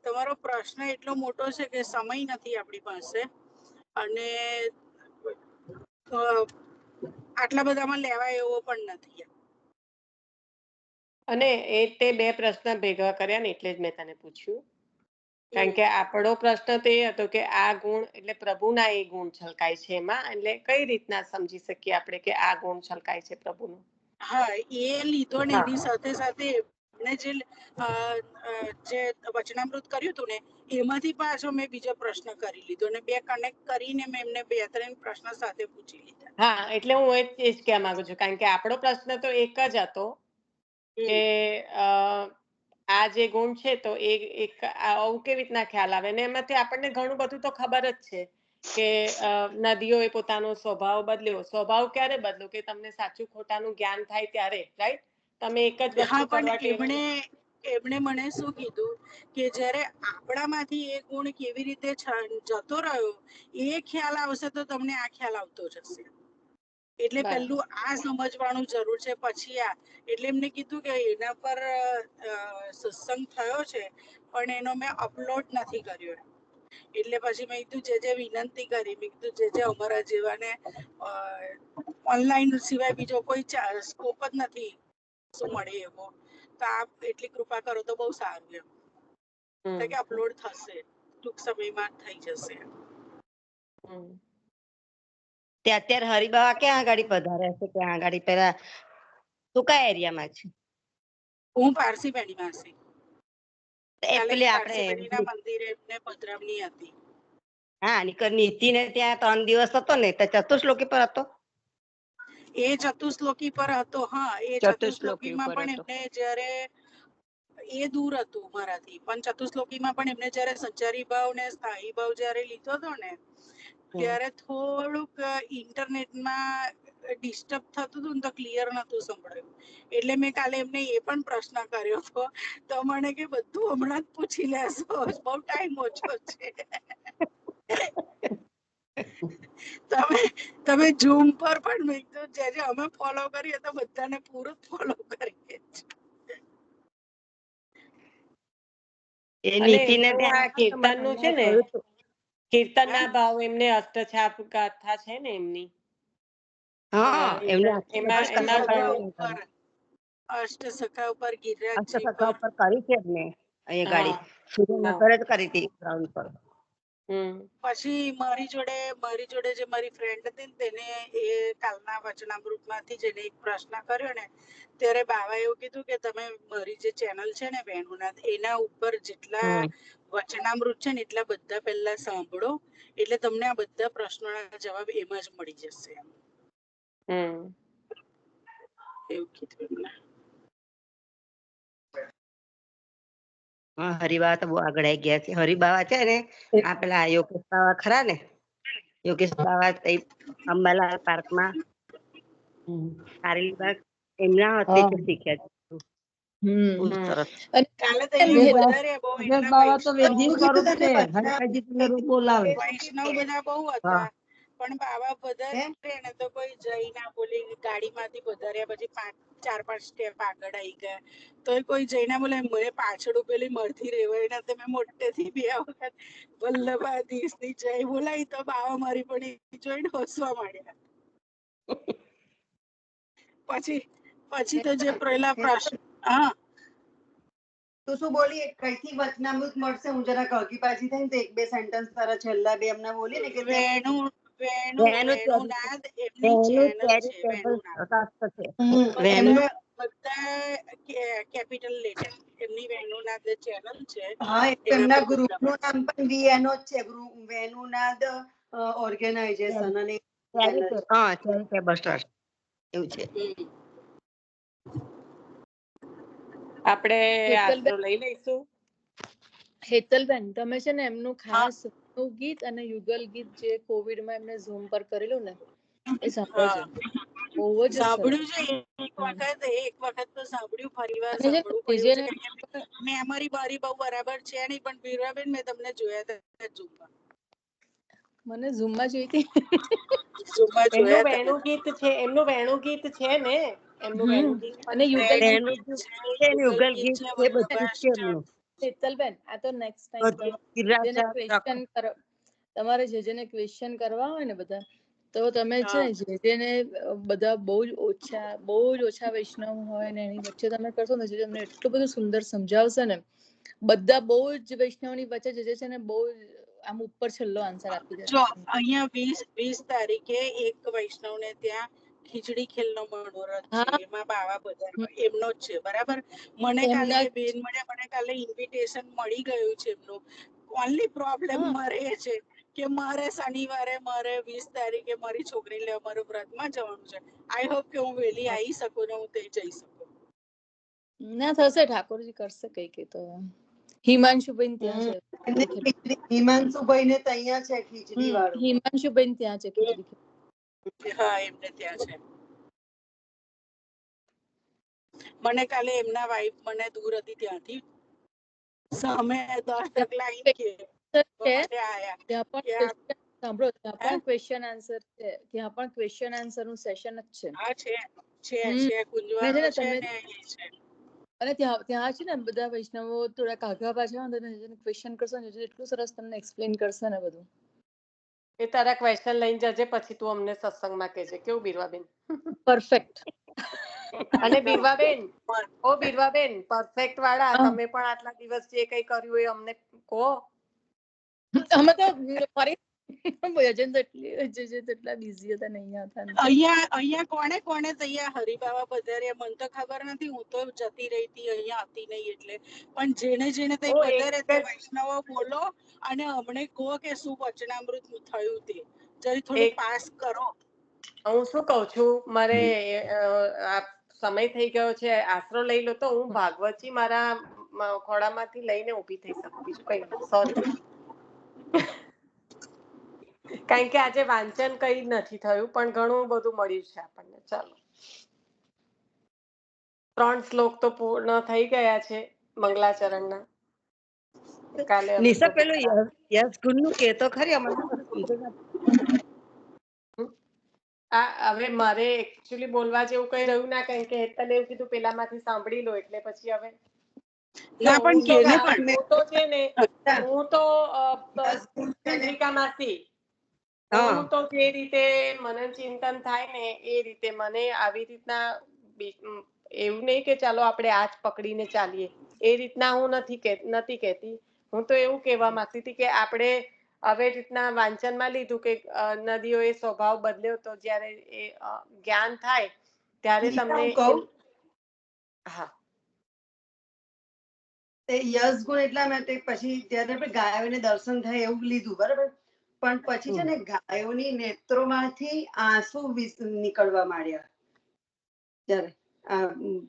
તમારો પ્રશ્ન એટલો મોટો છે કે સમય નથી આપણી પાસે અને આટલા બધામાં લેવાય એવો પણ નથી. અને તે બે પ્રશ્ન ભેગા કર્યા ને એટલે જ મેં તને પૂછ્યું, કારણ કે આપણો પ્રશ્ન તો એ હતો કે આ ગુણ એટલે પ્રભુના એ ગુણ છલકાય છે એમાં, એટલે કઈ રીતના સમજી શકીએ આપણે કે આ ગુણ છલકાય છે પ્રભુનો. હા, એ લીધો ને એની સાથે સાથે એમને જે વચનામૃત કર્યું હતું ને એમાંથી પાછો મેં બીજો પ્રશ્ન કરી લીધો અને બે કનેક્ટ કરીને મેં એમને 2-3 પ્રશ્ન સાથે પૂછી લીધા. હા, એટલે હું એ જ કહેવા માંગુ છું, કારણ કે આપણો પ્રશ્ન તો એક જ હતો કે આ જે ગુણ છે તો એક આવું કેવી રીતના ખ્યાલ આવે, ને એમાંથી આપણને ઘણું બધું તો ખબર જ છે કે નદીઓએ પોતાનો સ્વભાવ બદલ્યો. સ્વભાવ ક્યારે બદલો કે તમને સાચું ખોટાનું જ્ઞાન થાય ત્યારે, રાઈટ? તમે એક જ વસ્તુ કરવા ટેવાય. એમણે મને શું કીધું કે જ્યારે આપણામાંથી એ ગુણ કેવી રીતે જતો રહ્યો એ ખ્યાલ આવશે તો તમને આ ખ્યાલ આવતો જશે. એટલે પેલું આ સમજવાનું જરૂર છે, પછી આ. એટલે એમને કીધું કે એના પર સત્સંગ થયો છે પણ એનો મેં અપલોડ નથી કર્યો. એટલે પછી મેં કીધું જે વિનંતી કરી, મેં કીધું જે અમારા જેવાને ઓનલાઈન સિવાય બીજો કોઈ સ્કોપ જ નથી શું મળે એવો, તો આપ એટલી કૃપા કરો તો બહુ સારું એમ. કે અપલોડ થશે, ટૂંક સમયમાં થઈ જશે. તે અત્યારે હરિબાવા ક્યાં આગળ પધાર્યા છે? ત્યાં આગળ પેલા તું કયા એરિયામાં છે? હું પારસી બેડીમાં છું. એટલે આપણે મંદિરે એમને પધરામણી હતી. હા, નીતિ ને ત્યાં 3 દિવસ હતો ને, તો ચતુશ્લોકી પર હતો. એ ચતુશ્લોકી પર હતો. હા, એ ચતુશ્લોકીમાં પણ એમને જયારે એ દૂર હતું મારાથી, પણ ચતુશ્લોકીમાં પણ એમને જયારે સંચારી ભાવ ને સ્થાયી ભાવ જયારે લીધો હતો ને ત્યારે થોડુંક ઇન્ટરનેટમાં ડિસ્ટર્બ થતું હતું ને તો ક્લિયર નતું સંભળાયું. એટલે મેં કાલે એમને એ પણ પ્રશ્ન કર્યો હતો, તો મને કે બધું હમણાં જ પૂછી લેશો, બહુ ટાઈમ ઓછો છે. તમે ઝૂમ પર પણ મેં તો જે અમે ફોલો કરીએ તો બધાને પૂરું ફોલો કરીએ કીર્તનનું છે ને, કીર્તનના ભાવ એમને અષ્ટછાપ ગાથા છે ને એમની. હા, એમને અષ્ટસખા ઉપર ગિરિરાજ અષ્ટસખા ઉપર કરી છે એમને એ ગાડી સુરેન્દ્રનગર જ કરી હતી ગ્રાઉન્ડ પર. પછી મારી જોડે જે મારી ફ્રેન્ડ હતી ને તેને એ કાલના વચનામૃતમાંથી જેને એક પ્રશ્ન કર્યો ને ત્યારે બાવા એવું કીધું કે તમે મારી જે ચેનલ છે ને વેણુનાથ એના ઉપર જેટલા વચનામૃત છે ને એટલા બધા પહેલા સાંભળો, એટલે તમને આ બધા પ્રશ્નોના જવાબ એમાં જ મળી જશે. એવું કીધું એમને. હરિબાવા તો બહુ આગળ આવી ગયા છે. હરિબાવા છે ને આ પેલા યોગેશ બાવા ખરા ને, યોગેશ બાવા અંબાલાલ પાર્કમાં કારેલીબાગ એમના હાથે શીખ્યા વૈષ્ણવ બધા બહુ હતા પણ બાવા પધારે ને તો કોઈ જઈ ના બોલી, ગાડીમાંથી પધાર્યા પછી 4-5 સ્ટેપ આગળ આવી ગયા તો કોઈ જઈને બોલે મને પાછળ પેલી મળતી રેવાય ને મેં મોટેથી 2 વખત વલ્લભાધીશની જય બોલાવી તો બાવા મારી પણ જોઈને હસવા માંડ્યા. પછી તો જે પહેલા પ્રશ્ન તું શું બોલી કઈથી વચનામૃત મળશે? હું જરા ગગી પાછી થઈ ને તો 1-2 સેન્ટેન્સ તારા છેલ્લા 2 એમને બોલી ને કે વેણુનાદ એમની ચેનલ છે. વેણુનાદ બધા કેપિટલ લેટર એમની વેણુનાદ ચેનલ છે. હા, એમના ગ્રુપનું નામ પણ વીએનઓ જ છે, વેણુનાદ ઓર્ગેનાઇઝેશન અને ચેરિટેબલ ટ્રસ્ટ એવું છે. આપણે આશરો લઈ લઈશું. હેતલબેન તમે છે ને એમનું ખાસ ગીત અને યુગલ ગીત જે કોવિડમાં એમને ઝૂમ પર કરેલું ને એ સાંભળજો. બહુ જ સરસ. સાંભળ્યું છે એક વખત તો સાંભળ્યું, ફરીવાર અને જે સાંભળવું પડ્યું જેને છે. મેમરી મારી બહુ બરાબર છે નહીં, પણ બીરવાબેન મેં તમને જોયા હતા ઝૂમમાં. મને ઝૂમમાં જોઈ હતી. ઝૂમમાં એમનું જોયા હતા. વેણુ ગીત છે, એમનું વેણુ ગીત છે ને, એમનું વેણુ ગીત અને યુગલ એનું ગીત છે ને, યુગલ ગીત છે, બધું જ છે એમનું. શીતલબેન, આ તો નેક્સ્ટ બધું ટાઈમ ગિરિરાજ જેને સાહેબ ક્વેશ્ચન તમારે જેને ક્વેશ્ચન કરવા હોય ને બધા, તો તમે છે ને જેને બધા બહુ જ ઓછા વૈષ્ણવ હોય ને એની વચ્ચે તમે કરશો ને, જે તમને એટલું બધું સુંદર સમજાવશે ને, બધા બહુ જ વૈષ્ણવની વચ્ચે જે છે ને બહુ આમ ઉપર છેલ્લો આન્સર આપી દે. જો અહીંયા 20 તારીખે એક વૈષ્ણવને ત્યાં ખીચડી ખેલનો મનોરથ છે, એમાં બાવા પધારવા એમનો જ છે, બરાબર. મને કાલે એ બેન મને કાલે ઇન્વિટેશન મળી ગયું છે એમનું. ઓનલી પ્રોબ્લેમ મારે એ છે કે મારે શનિવારે મારે 20 તારીખે મારી છોકરી લેવા મારું વ્રતમાં જવાનું છે. આઈ હોપ કે હું વહેલી આવી શકું ને હું તે જઈ શકું. ના થશે, ઠાકોરજી કરશે કઈ તો. હિમાંશુબેન ત્યાં છે. હિમાંશુભાઈ ને ત્યાં છે ખીચડી વાળું. હિમાંશુબેન ત્યાં છે ખીચડી. હા, એમને ત્યાં છે. મને કાલે એમના વાઈફ મને દૂર હતી ત્યાંથી સામે 10 ડગલા આયા. સાંભળો, ત્યાં પણ ક્વેશ્ચન આન્સર છે, ત્યાં પણ ક્વેશ્ચન આન્સર નું સેશન જ છે. હા છે કુંજવાનો છે ને એ છે. અને ત્યાં છે ને બધા વૈષ્ણવો થોડા કાઘા પાછા ક્વેશ્ચન કરશે ને, એટલું સરસ તમને એક્સપ્લેન કરશે ને બધું. એ તારા ક્વેશ્ચન લઈને જજે, પછી તું અમને સત્સંગમાં કહેજે. કેવું બીરવાબેન? પરફેક્ટ. અને બીરવાબેન, પરફેક્ટ વાળા, તમે પણ આટલા દિવસ જે કઈ કર્યું એ અમને કહો. અમે તો ફરી એટલા બિઝી હતા નહીં હતા. અહીંયા કોણે તૈયાર હરિબાવા પધાર્યા મને તો ખબર નથી. હું તો જતી રહી હતી, અહીંયા હતી નહીં એટલે. પણ જેને તઈ પધારે તે વૈષ્ણવો બોલો અને અમને કહો કે શું વચનામૃત થયું તે. જરી થોડું પાસ કરો. હું શું કઉ છું, મારે સમય થઈ ગયો છે, આશરો લઈ લો તો હું ભાગવતજી મારા ખોળામાંથી લઈને ઊભી થઈ શકું. બીજું કઈ નહીં, સોરી. કારણ કે આજે વાંચન કઈ નથી થયું, પણ ઘણું બધું મળ્યું છે આપણને. ચાલો, 3 શ્લોક તો પૂર્ણ થઈ ગયા છે મંગલાચરણના. કાલે નિશા પેલું યશ ગુણનું કે તો ખરી, અમને સમજ હવે મારે એકચ્યુઅલી બોલવા જેવું કઈ રહ્યું ના, કારણ કે તને એવું કીધું પેલામાંથી સાંભળી લો એટલે પછી હવે હું તો છે ને, હું તો ચંદ્રિકા માસી, હું તો જે રીતે મનન ચિંતન થાય ને એ રીતે મને આવી રીતના એવું નહીં કે ચાલો આપણે આ જ પકડીને ચાલીએ, એ રીતના હું નથી કહેતી. હું તો એવું કહેવા માંગતી હતી કે આપણે હવે રીતના વાંચનમાં લીધું કે નદીઓએ સ્વભાવ બદલ્યો, તો જ્યારે એ જ્ઞાન થાય ત્યારે તમને હા યશ ગુણ એટલા માટે પછી ત્યારે આપણે ગાયોને દર્શન થાય એવું લીધું, બરાબર. પણ પછી છે ને ગાયોની નેત્રોમાંથી આંસુ નીકળવા માંડ્યા ત્યારે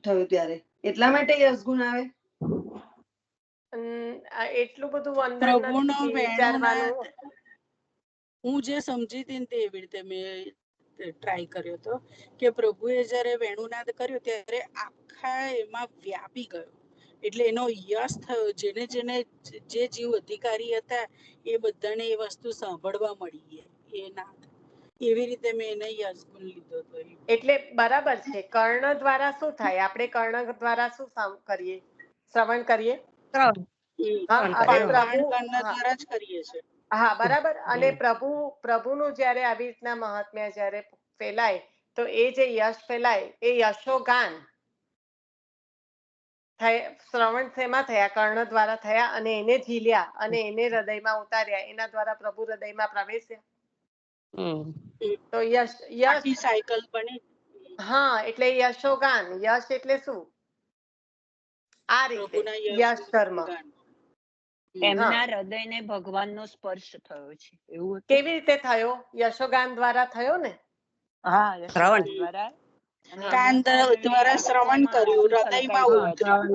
થયું ત્યારે, એટલા માટે યશ ગુણ આવે. એટલું બધું અંદર નથી વિચારવાનું. હું જે સમજી હતી ને તે એવી રીતે મેં ટ્રાય કર્યો હતો કે પ્રભુએ જયારે વેણુનાદ કર્યો ત્યારે આખા એમાં વ્યાપી ગયો, એટલે એનો યશ થયો. જેને જે જીવ અધિકારી હતા એ બધાને એ વસ્તુ સાંભળવા મળી એ નાદ. એવી રીતે મેં એને યશ ગુણ લીધો હતો. એટલે બરાબર છે. કર્ણ દ્વારા શું થાય? આપણે કર્ણ દ્વારા શું કરીએ? શ્રવણ કરીએ. હા, બરાબર. અને પ્રભુનું જયારે આવી રીતના મહાત્મ્ય જયારે ફેલાય તો એ જે યશ ફેલાય એ યશોગાન શ્રવણ શેમાં થયા? કર્ણ દ્વારા થયા, અને એને ઝીલ્યા અને એને હૃદયમાં ઉતાર્યા, એના દ્વારા પ્રભુ હૃદયમાં પ્રવેશ્યા. તો યશ સાયકલ બની. હા, એટલે યશોગાન. યશ એટલે શું? આ રીતે યશ ધર્મ. એમના હૃદયને ભગવાનનો સ્પર્શ થયો છે. એવું કેવી રીતે થયો? યશોગાન દ્વારા થયો ને. હા, શ્રવણ દ્વારા. કાન દ્વારા શ્રવણ કર્યું, હૃદયમાં ઉતર્યું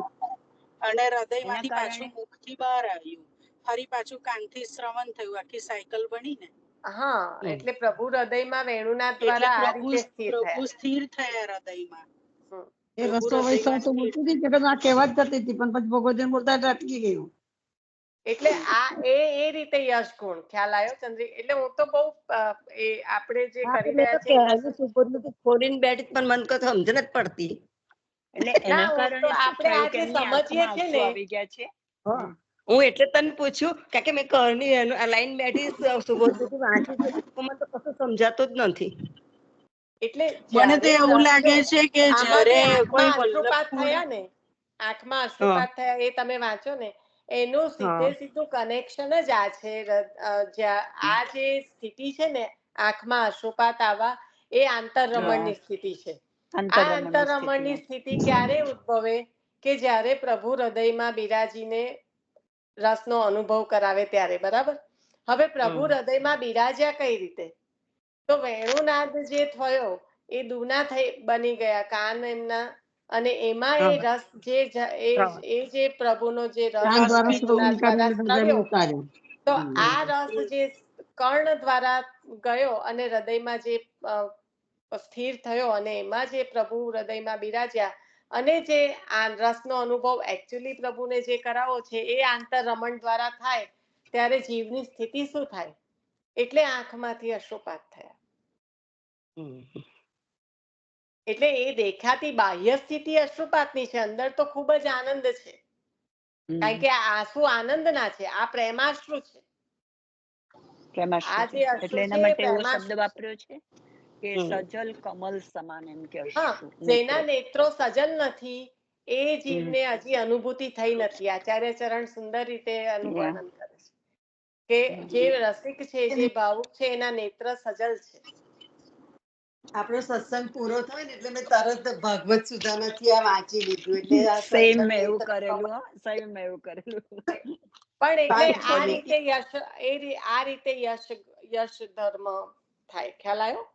અને હૃદયમાંથી પાછું મુખથી બહાર આવ્યું. ફરી પાછું કાનથી શ્રવણ થયું, આખી સાયકલ બની ને. હા, એટલે પ્રભુ હૃદયમાં વેણુનાથ એટલે દ્વારા આ રીતે સ્થિર પ્રભુ થયા. સ્થિર થયા હૃદયમાં. હમ. એ પ્રભુ રસ્તો વૈષ્ણવ હૃદયમાં તો સ્થિર બોલતી હતી કે આ કહેવા જ જતી હતી પણ પછી ભગવતીને બોલતા એટલે અટકી ગયું. એટલે આ એ રીતે યશ ગુણ ખ્યાલ આવ્યો ચંદ્રી? એટલે હું તો બહુ એ આપણે જે કરી રહ્યા છે એમાં છોડીને બેઠી પણ મન કઈ સમજ નથી પડતી. એટલે ના, એના હું તો કારણે શું આપણે આ થયું કે જે એમની સમજીએ આંખમાં છીએ આંસુ ને, આવી ગયા છે. હા. હું એટલે તને પૂછ્યું કારણ કે મેં ઘરની લાઈન બેઠી સુબોધથી વાંચી છે મને તો કશું સમજાતું જ નથી. એટલે મને તો જ્યારે એવું લાગે છે કે આમાં જે જ્યારે કોઈ આંખમાં અશ્રુપાત વલ્લભ થયા ને, આંખમાં અશ્રુપાત થયા એ તમે વાંચો ને, એનું સીધે સીધું કનેક્શન જ આ છે. આ જે સ્થિતિ છે ને આંખમાં અશ્રુપાત આવવા, એ આંતરરમણની સ્થિતિ છે. આ આંતરરમણની સ્થિતિ ક્યારે ઉદ્ભવે? કે જ્યારે પ્રભુ હૃદયમાં બિરાજીને રસનો અનુભવ કરાવે ત્યારે. બરાબર? હવે પ્રભુ હૃદયમાં બિરાજ્યા કઈ રીતે? તો વેણુનાદ જે થયો એ દુના બની ગયા કાન એમના, અને એમાં એ રસ જે પ્રભુનો જે રસ વેણુનાદ દ્વારા સ્ત્રવ્યો, તો આ રસ જે કર્ણ દ્વારા ગયો અને હૃદયમાં જે સ્થિર થયો, અને એમાં જે પ્રભુ હૃદયમાં બિરાજ્યા, અને જે આ રસનો અનુભવ એકચ્યુઅલી પ્રભુને જે કરાવો છે એ આંતરરમણ દ્વારા થાય, ત્યારે જીવની સ્થિતિ શું થાય? એટલે આંખમાંથી અશ્રુપાત થયા. એટલે એ દેખાતી બાહ્ય સ્થિતિ અશ્રુપાતની છે, અંદર તો ખૂબ જ આનંદ છે. કારણ કે આ આંસુ આનંદના છે, આ પ્રેમાશ્રુ છે. આ જે એટલે અશ્રુ એના છે એ માટે એવો શબ્દ પ્રેમાશ્રુ છે. વાપર્યો છે કે સજલ કમલ સમાન, એમ કે હા, જેના નેત્રો સજલ નથી એ જીવને હજી અનુભૂતિ થઈ નથી. આચાર્ય ચરણ સુંદર રીતે એનું વર્ણન કરે છે કે જે રસિક છે, જે ભાવુક છે, એના નેત્ર સજલ છે. આપણો સત્સંગ પૂરો થાય ને એટલે મેં તરત ભાગવત સુધામાંથી આ વાંચી લીધું. એટલે આ સેમ સજલ એવું નેત્ર કરેલું. સેમ એવું કરેલું. પણ એટલે આ વાંચી રીતે યશ, આ રીતે યશ ધર્મ થાય. ખ્યાલ આવ્યો?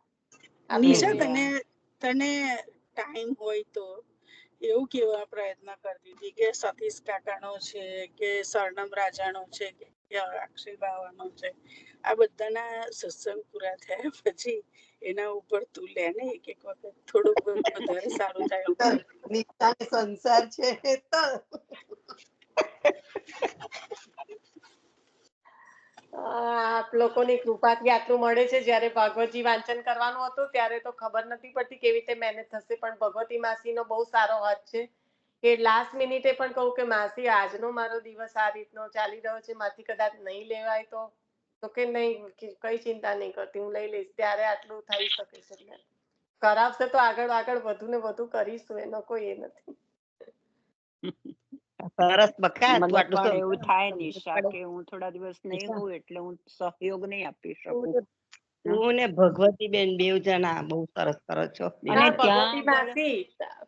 નિશા, તને ટાઈમ હોય તો એવું કેવા પ્રયત્ન કરતી હતી કે સતીશ કાકાનો છે કે સરનમ રાજાનો છે કે અક્ષય બાવાનો છે, આ બધાના સત્સંગ પૂરા થયા પછી એના ઉપર તું લે ને એક વખત, થોડુંક વધારે સારું થાય. નિશાને સંસાર છે તો આપ લોકોની કૃપાથી આટલું મળે છે. જ્યારે ભગવતજી વાંચન કરવાનું હતું ત્યારે તો ખબર નથી પડતી કેવી રીતે મેનેજ થશે, પણ ભગવતી માસીનો બહુ સારો હાથ છે કે લાસ્ટ મિનિટે પણ કહું કે માસી આજનો મારો દિવસ આ રીતનો ચાલી રહ્યો છે, માથી કદાચ નહીં લેવાય તો કે નહીં, કઈ ચિંતા નહીં કરતી, હું લઈ લઈશ. ત્યારે આટલું થઈ શકે છે. કરાવશે તો આગળ વધુ ને વધુ કરીશું, એનો કોઈ એ નથી. સરસ બકા, તું મને આટલું પણ તો એવું થાય નિશા કે હું થોડા દિવસ નહીં હોઉં એટલે હું સહયોગ નહીં આપી શકું. તું ને ભગવતી બેન બેવ જણા બહુ સરસ કરો છો. અને ભગવતી ત્યાં માસી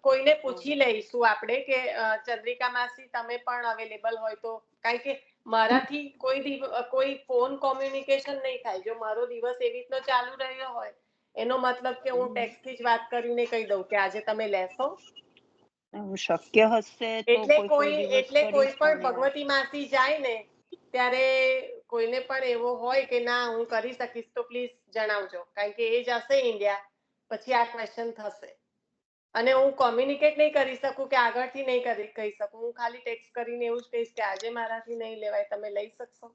કોઈને પૂછી લઈશું આપણે કે ચંદ્રિકા માસી તમે પણ અવેલેબલ હોય તો, કારણ કે મારાથી કોઈ ફોન કોમ્યુનિકેશન નહીં થાય. જો મારો દિવસ એવી રીતનો ચાલુ રહ્યો હોય એનો મતલબ કે હું ટેક્સ્ટથી જ વાત કરીને કહી દઉં કે આજે તમે લેશો. શક્ય હશે તો એટલે કોઈ પણ ભગવતી માસી જાય ને ત્યારે કોઈને પણ એવો હોય કે ના હું કરી શકીશ તો પ્લીઝ જણાવજો, કારણ કે એ જશે ઇન્ડિયા પછી આ ક્વેશ્ચન થશે. અને હું કોમ્યુનિકેટ નહીં કરી શકું કે આગળથી નહીં કહી શકું, હું ખાલી ટેક્સ્ટ કરીને એવું જ કહીશ કે આજે મારાથી નહીં લેવાય, તમે લઈ શકશો.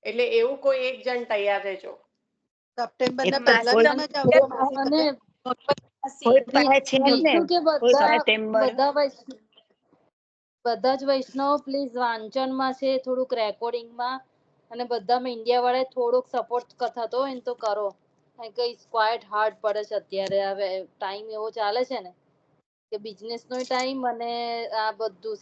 એટલે એવું કોઈ એક જણ તૈયાર રહેજો. સપ્ટેમ્બરના પહેલા વીકમાં જ આવજો માસી તમે. બધા જ વૈષ્ણવ પ્લીઝ વાંચનમાં છે, થોડુંક રેકોર્ડિંગમાં, અને બધામાં ઇન્ડિયા વાળા થોડોક સપોર્ટ થતો હોય ને તો કરો. કઈ ક્વાઇટ હાર્ડ પડે છે અત્યારે. હવે ટાઈમ એવો ચાલે છે ને કે બિઝનેસ નો ટાઈમ અને આ બધું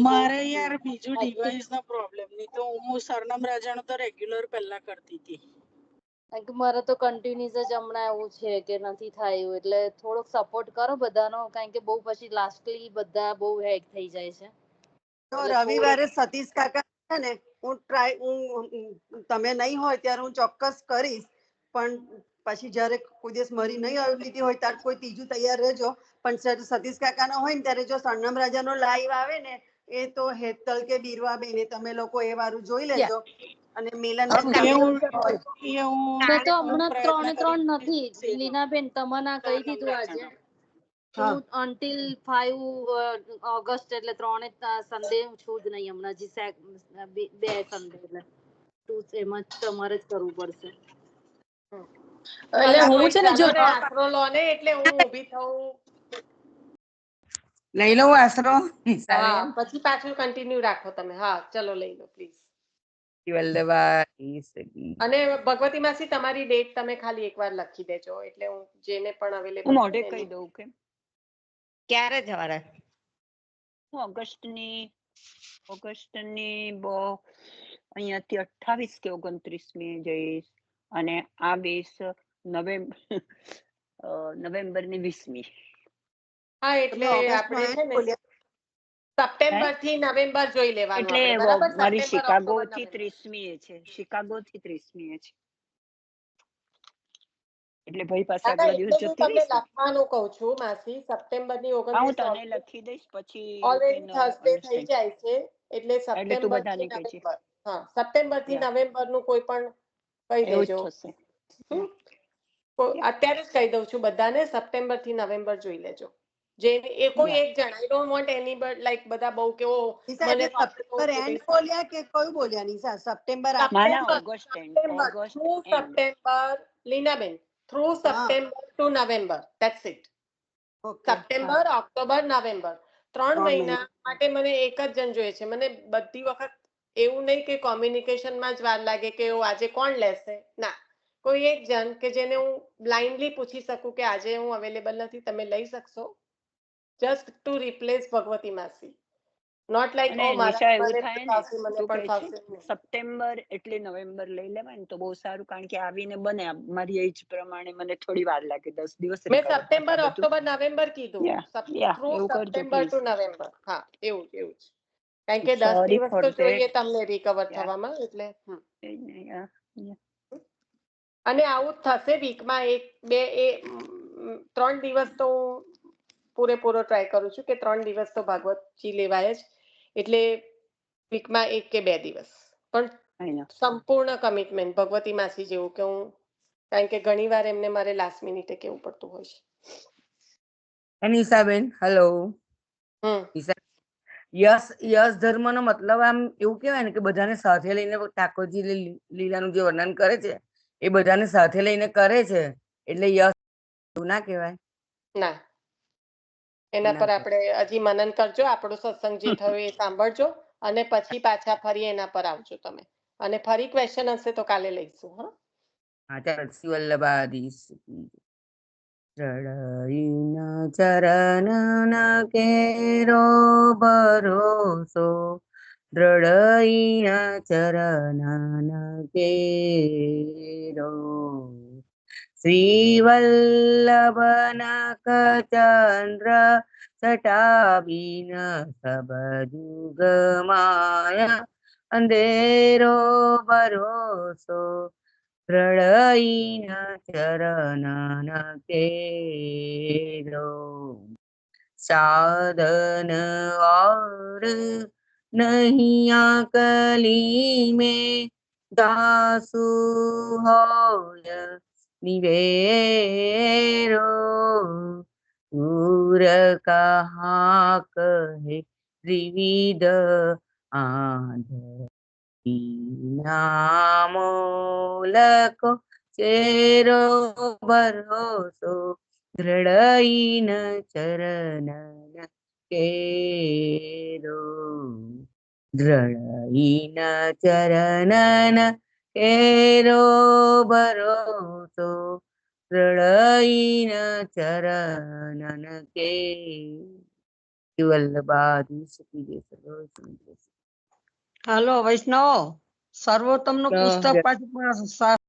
મારે યાર બીજું ડિવાઇસ નો પ્રોબ્લેમ, નહીં તો હું સરનમ રાજાનો તો રેગ્યુલર પહેલા કરતી હતી. કારણ કે મારે તો કન્ટિન્યુઅસ જ હમણાં એવું છે કે નથી થાય, એટલે થોડોક સપોર્ટ કરો બધાનો, કારણ કે બહુ પછી લાસ્ટલી બધા બહુ હેક થઈ જાય છે. તો રવિવારે સતીશ કાકા છે ને, હું તમે નહીં હોય ત્યારે હું ચોક્કસ કરીશ, પણ પછી જયારે કોઈ દિવસ મરી નહીં આવી હોય ત્યારે કોઈ ત્રીજું તૈયાર રહેજો. પણ સતીશ કાકા નો હોય ને ત્યારે જો સરનમ રાજાનો લાઈવ આવે ને, એ તો હેતલ કે બીરવા બેને તમે લોકો એ વારું જોઈ લેજો. અને મિલન એ હું મેં તો હમણાં પ્રયત્ન 3 નથી લીનાબેન તમને કહી દીધું આજે હું until 5 ઓગસ્ટ એટલે 3 સન્ડે છું જ નહીં હમણાં હજી 2 સન્ડે એટલે એમાં તમારે જ કરવું પડશે. એટલે હું છે ને જો આશરો લો ને એટલે હું ઊભી થઉં લઈ લઉં આશરો. હા પછી પાછું કન્ટિન્યુ રાખો તમે. હા ચલો લઈ લો પ્લીઝ. અને ભગવતી માસી તમારી ડેટ તમે ખાલી એકવાર લખી દેજો એટલે હું જેને પણ હું અવેલેબલ મોઢે કહી દઉં કે ક્યારે જવાના? હું ઓગસ્ટની અહીંયાથી 28 કે 29 જઈશ અને આ 20 નવેમ્બરની 20મી. હા એટલે આપણે છે ને સપ્ટેમ્બર થી નવેમ્બર જોઈ લેવાનું એટલે આપણે બરાબર. મારી સપ્ટેમ્બર શિકાગો ઓક્ટોબર થી નવેમ્બર 30મી છે. એટલે ભાઈ પાસે દાદા આગલા દિવસ એટલે હું જતી તમને રહીશ ને. લખવાનું કહું છું માસી સપ્ટેમ્બર ની હા, હું 29 તને લખી દઈશ પછી ઓલરેડી થર્સડે થઈ જાય છે એટલે તું સપ્ટેમ્બર બધાને થી કહેજે. નવેમ્બર. હા સપ્ટેમ્બર થી નવેમ્બર નું કોઈ પણ કહી એવું જ દેજો. થશે. અત્યારે જ કહી દઉં છું બધાને સપ્ટેમ્બર થી નવેમ્બર જોઈ લેજો. જે એ કોઈ એક જણ I don't want any but like બધા બહુ કે ઓ મને તો સપ્ટેમ્બર એન્ડ બોલ્યા કે કયું બોલ્યા Nisha? September September Leenaben through September to November that's it. September October November 3 મહિના માટે મને એક જ જણ જોઈએ છે. મને બધી વખત એવું નહીં કે કોમ્યુનિકેશનમાં જ વાર લાગે કે આજે કોણ લેશે. ના કોઈ એક જણ કે જેને હું બ્લાઇન્ડલી પૂછી શકું કે આજે હું અવેલેબલ નથી તમે લઈ શકશો. જસ્ટ ટુ રિપ્લેસ ભગવતી માસી. નોટ લાઈક અને ઓ નિશા એવું મારા થાય ને મને તું પણ કહે છે ફાવશે. સપ્ટેમ્બર એટલે નવેમ્બર લઈ લેવાય ને તો બહુ સારું કારણ કે આવીને બને મારી એજ પ્રમાણે મને થોડી વાર લાગે 10 દિવસ મેં સપ્ટેમ્બર ઓક્ટોબર નવેમ્બર કીધું. થ્રુ એવું કરજો સપ્ટેમ્બર ટુ પ્લીઝ. નવેમ્બર. હા એવું જ કારણ કે 10 દિવસ તો જોઈએ તમને રિકવર થવામાં એટલે અને આવું જ થશે વીકમાં 3 દિવસ તો પૂરેપૂરો ટ્રાય કરું છું કે 3 દિવસ તો ભાગવતજી લેવાય જ એટલે વીકમાં 1 કે 2 દિવસ પણ સંપૂર્ણ કમિટમેન્ટ ભગવતી માસી જેવું કે હું કારણ કે ઘણી વાર એમને મારે લાસ્ટ મિનિટે કેવું પડતું હોય છે. નિશાબેન હેલો. યશ ધર્મ નો મતલબ આમ એવું કેવાય ને કે બધાને સાથે લઈને ઠાકોરજી લીલાનું જે વર્ણન કરે છે એ બધાને સાથે લઈને કરે છે એટલે યશ એવું ના કહેવાય. ના એના પર આપણે હજી મનન કરજો. આપણો સત્સંગ જે થયો એ સાંભળજો અને પછી પાછા ફરી એના પર આવજો તમે અને ફરી ક્વેશ્ચન હશે તો કાલે લઈશું. હા ચાલ વલ્લભાધીશ ચરણના ચરણ કેરો ભરોસો દ્રઢઈના ચરણ કેરો શ્રી વલ્લભના કચંદ્ર સટાબીન સબ જુગ માયા અંધેરો ભરોસો પ્રળયીના ચરણ કેરો સાધન और नहीं आकली में दासु होय निवेरो दूर कहा कहे त्रिविध आंध नामोलको चेरो भरोસો દ્રઢઈન ચરણ કેરો દ્રઢઈન ચરણ કેરો ભરોસો દ્રઢઈન ચરણ કે વલ્લભાધીશ કી જય. હાલો વૈષ્ણવ સર્વોત્તમ નું પુસ્તક પાછું